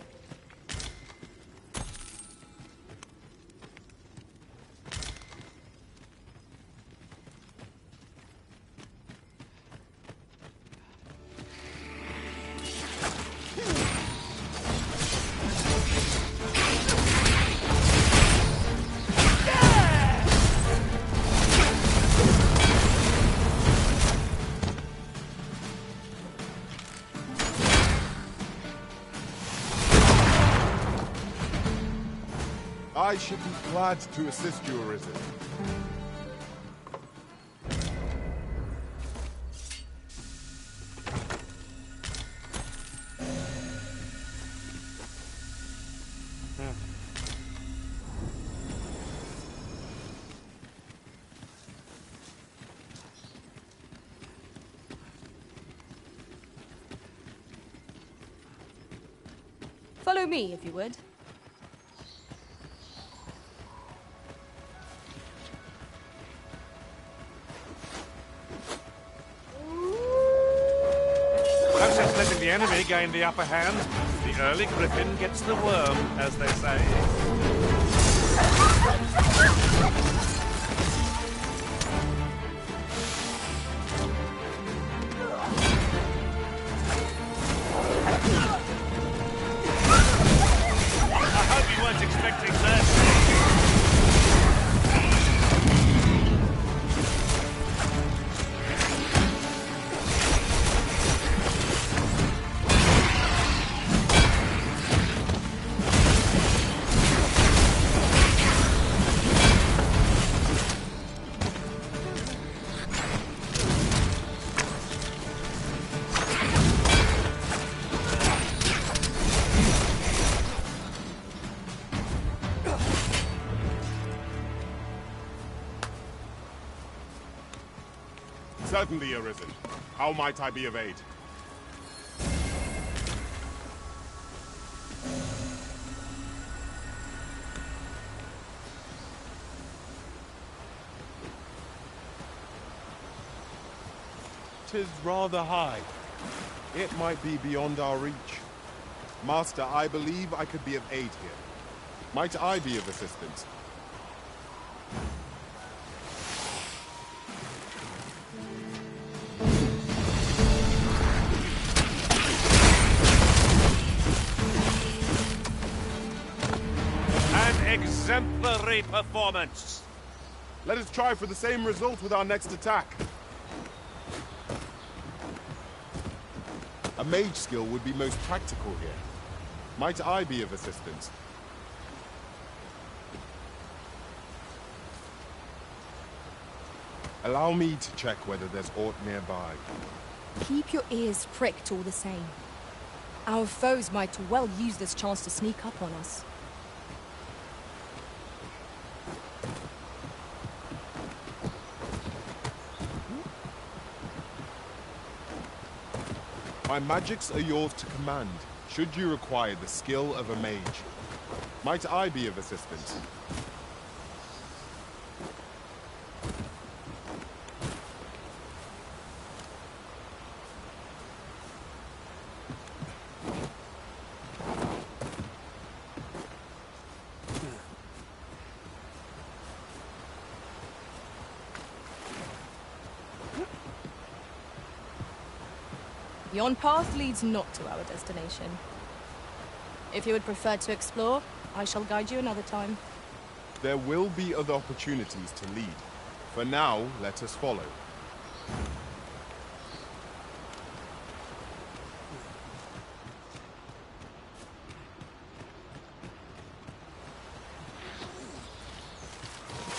I should be glad to assist you, Arisen. Follow me, if you would. Process letting the enemy gain the upper hand. The early griffin gets the worm, as they say. Expecting mercy. Certainly, Arisen. How might I be of aid? "'Tis rather high. It might be beyond our reach. Master, I believe I could be of aid here. Might I be of assistance? Exemplary performance. Let us try for the same result with our next attack. A mage skill would be most practical here. Might I be of assistance? Allow me to check whether there's aught nearby. Keep your ears pricked all the same. Our foes might well use this chance to sneak up on us. My magics are yours to command, should you require the skill of a mage. Might I be of assistance? Yon path leads not to our destination. If you would prefer to explore, I shall guide you another time. There will be other opportunities to lead. For now, let us follow.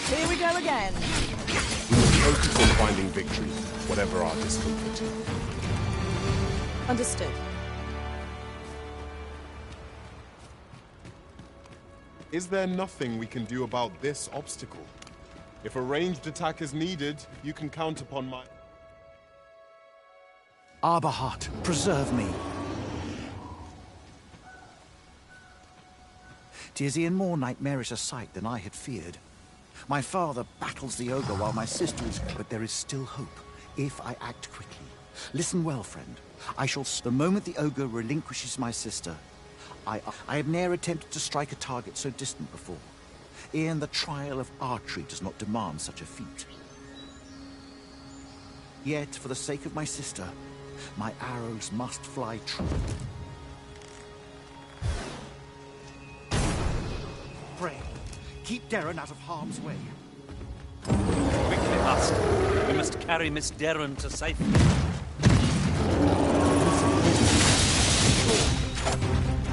Here we go again. We will focus on finding victory, whatever our discomfort. Understood. Is there nothing we can do about this obstacle? If a ranged attack is needed, you can count upon my... Arbahat, preserve me. 'Tis e'en more nightmarish a sight than I had feared. My father battles the ogre while my sister is... But there is still hope, if I act quickly. Listen well, friend. I shall... The moment the ogre relinquishes my sister, I have ne'er attempted to strike a target so distant before. E'en the trial of archery does not demand such a feat. Yet, for the sake of my sister, my arrows must fly true. Pray, keep Darren out of harm's way. Quickly, Hust. We must carry Miss Darren to safety.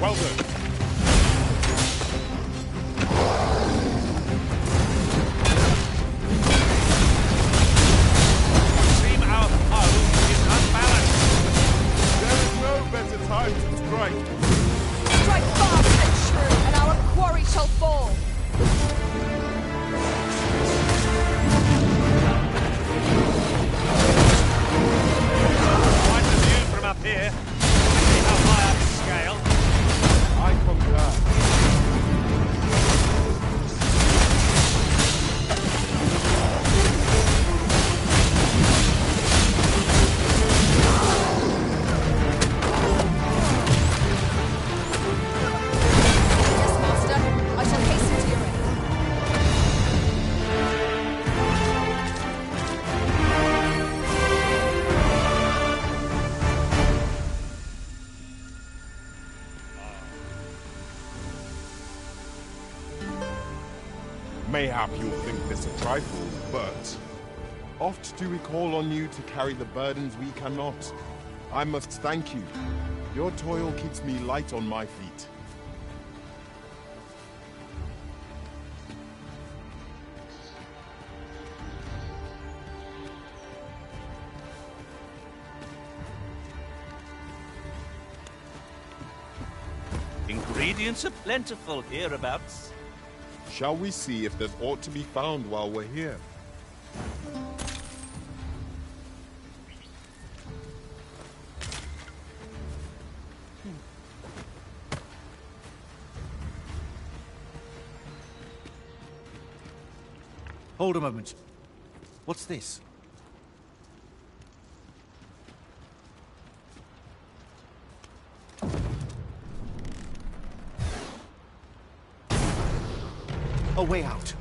Well done. Mayhap you'll think this a trifle, but oft do we call on you to carry the burdens we cannot. I must thank you. Your toil keeps me light on my feet. Ingredients are plentiful hereabouts. Shall we see if there's aught to be found while we're here? Hold a moment. What's this? A way out.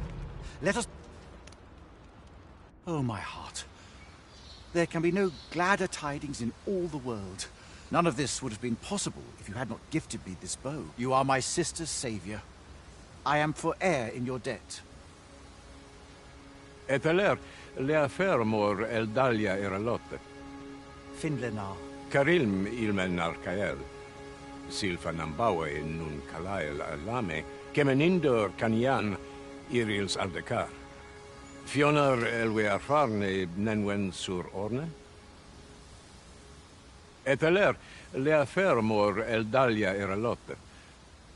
Let us... Oh, my heart. There can be no gladder tidings in all the world. None of this would have been possible if you had not gifted me this bow. You are my sister's savior. I am forever in your debt. Eteler, lea fermor eldalia eralotte. Finlenar. Karilm ilmen arcael. Silfa nambawe nun kalael alame. Kemenindor Kanyan Irils Aldekar. Fionar elwe arfarne nenwen sur orne? Eteler, lea fermor eldalia eralotte.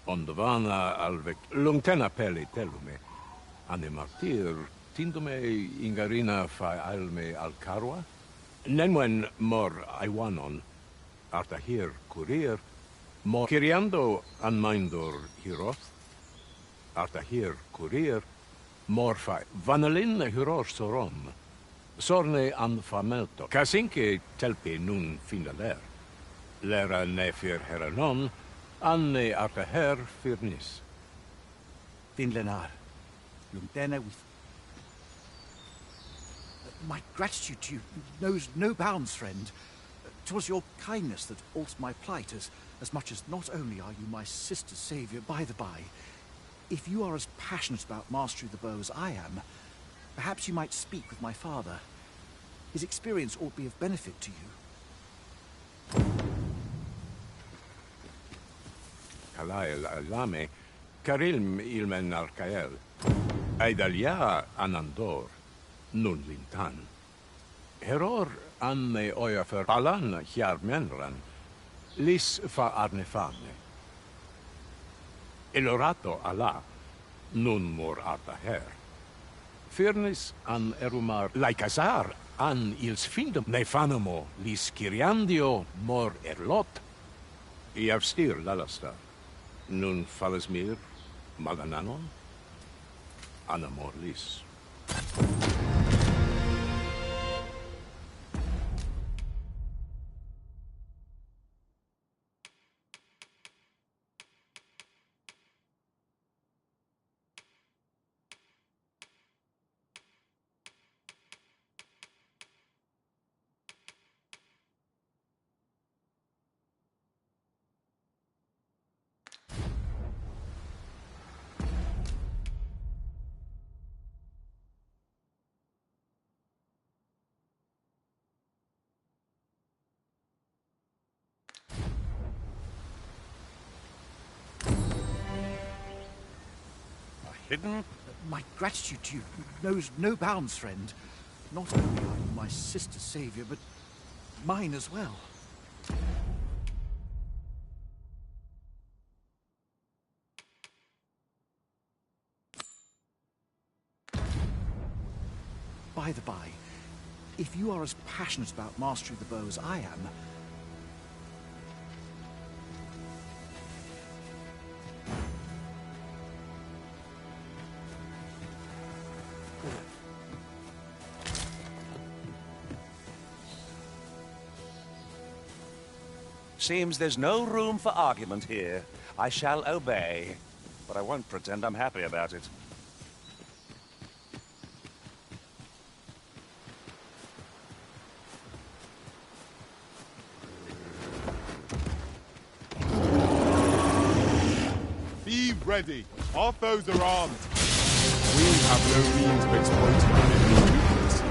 Ondovana alvec lungtena peli telume. Ane martir tindome ingarina fa alme alcarwa? Nenwen mor aiwanon. Arta hir courier. Mor kiriando anmindor hiroth. Arta hir courier, morfa vanalin huror soron, sorne an famelto, casinque telpe nun finaler, lera nefir heranon, anne arta her firnis. Finlenar, Lungtena with... My gratitude to you knows no bounds, friend. 'Twas your kindness that altered my plight, as much as not only are you my sister's savior, by the by, if you are as passionate about mastery of the bow as I am, perhaps you might speak with my father. His experience ought to be of benefit to you. Kalael alame, karilm ilmen arcael. Aidalia anandor, nun lintan. Heror anne oiafer palan hiar menran, lis fa arnefane. Elorato ala, nun mor arta her. Firnis an erumar laicasar an ils findum nefanamo lis kiriandio mor erlot. Iavstir lalasta, nun falesmir magananon, anamor lis. Hidden? My gratitude to you knows no bounds, friend. Not only are you my sister's savior, but mine as well. By the by, if you are as passionate about mastery of the bow as I am, Seems there's no room for argument here. I shall obey, but I won't pretend I'm happy about it. Be ready. Our foes are armed. We have no means of exploiting an enemy's weakness.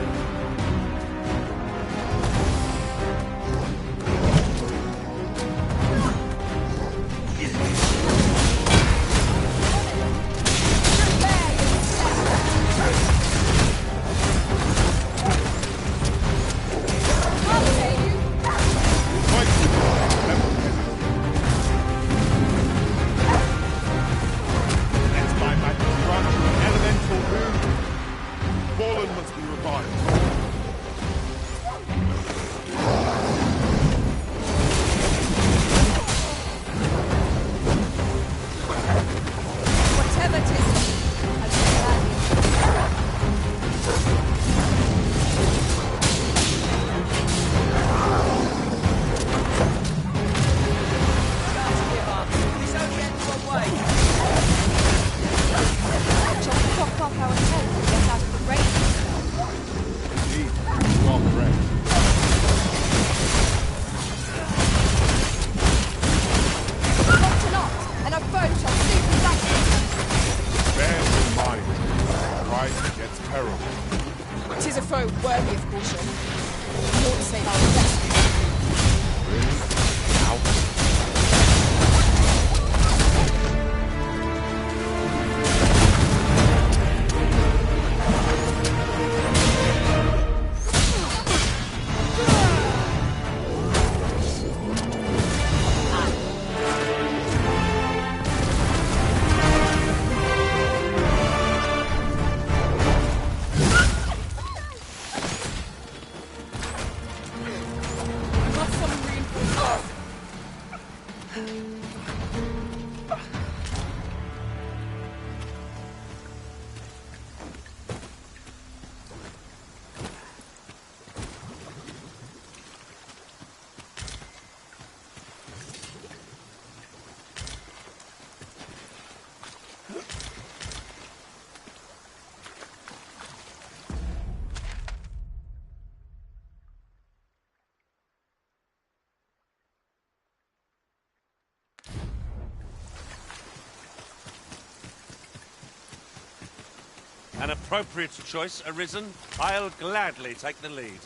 An appropriate choice arisen. I'll gladly take the lead.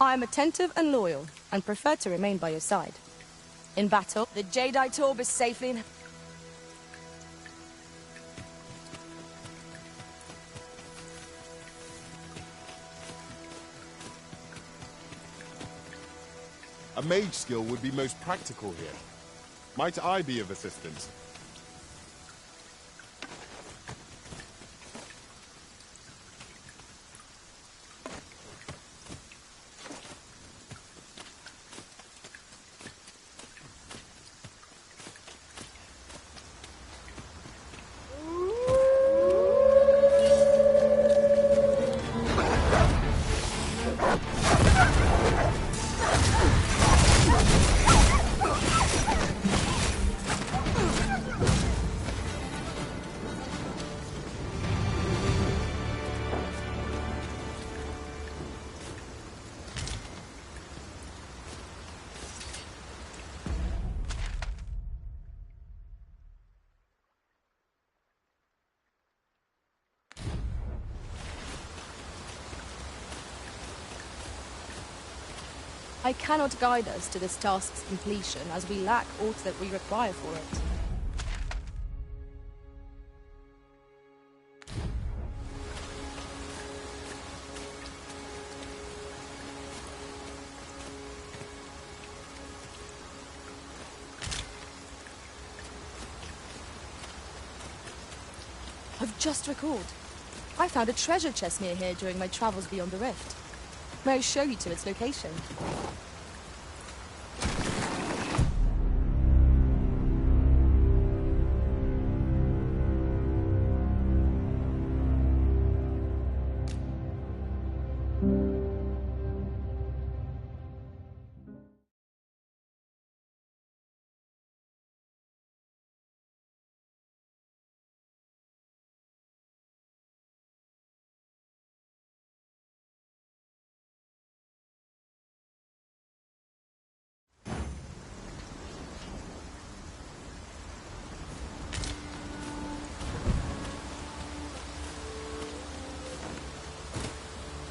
I am attentive and loyal, and prefer to remain by your side. In battle, the Jadeite orb is safely in... A mage skill would be most practical here. Might I be of assistance? I cannot guide us to this task's completion, as we lack aught that we require for it. I've just recalled. I found a treasure chest near here during my travels beyond the rift. May I show you to its location?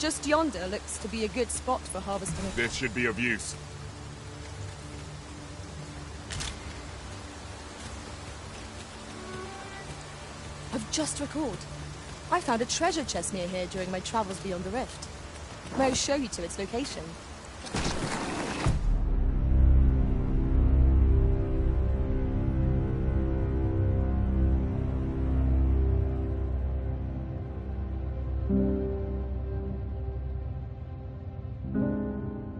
Just yonder looks to be a good spot for harvesting. This should be of use. I've just recalled. I found a treasure chest near here during my travels beyond the rift. May I show you to its location?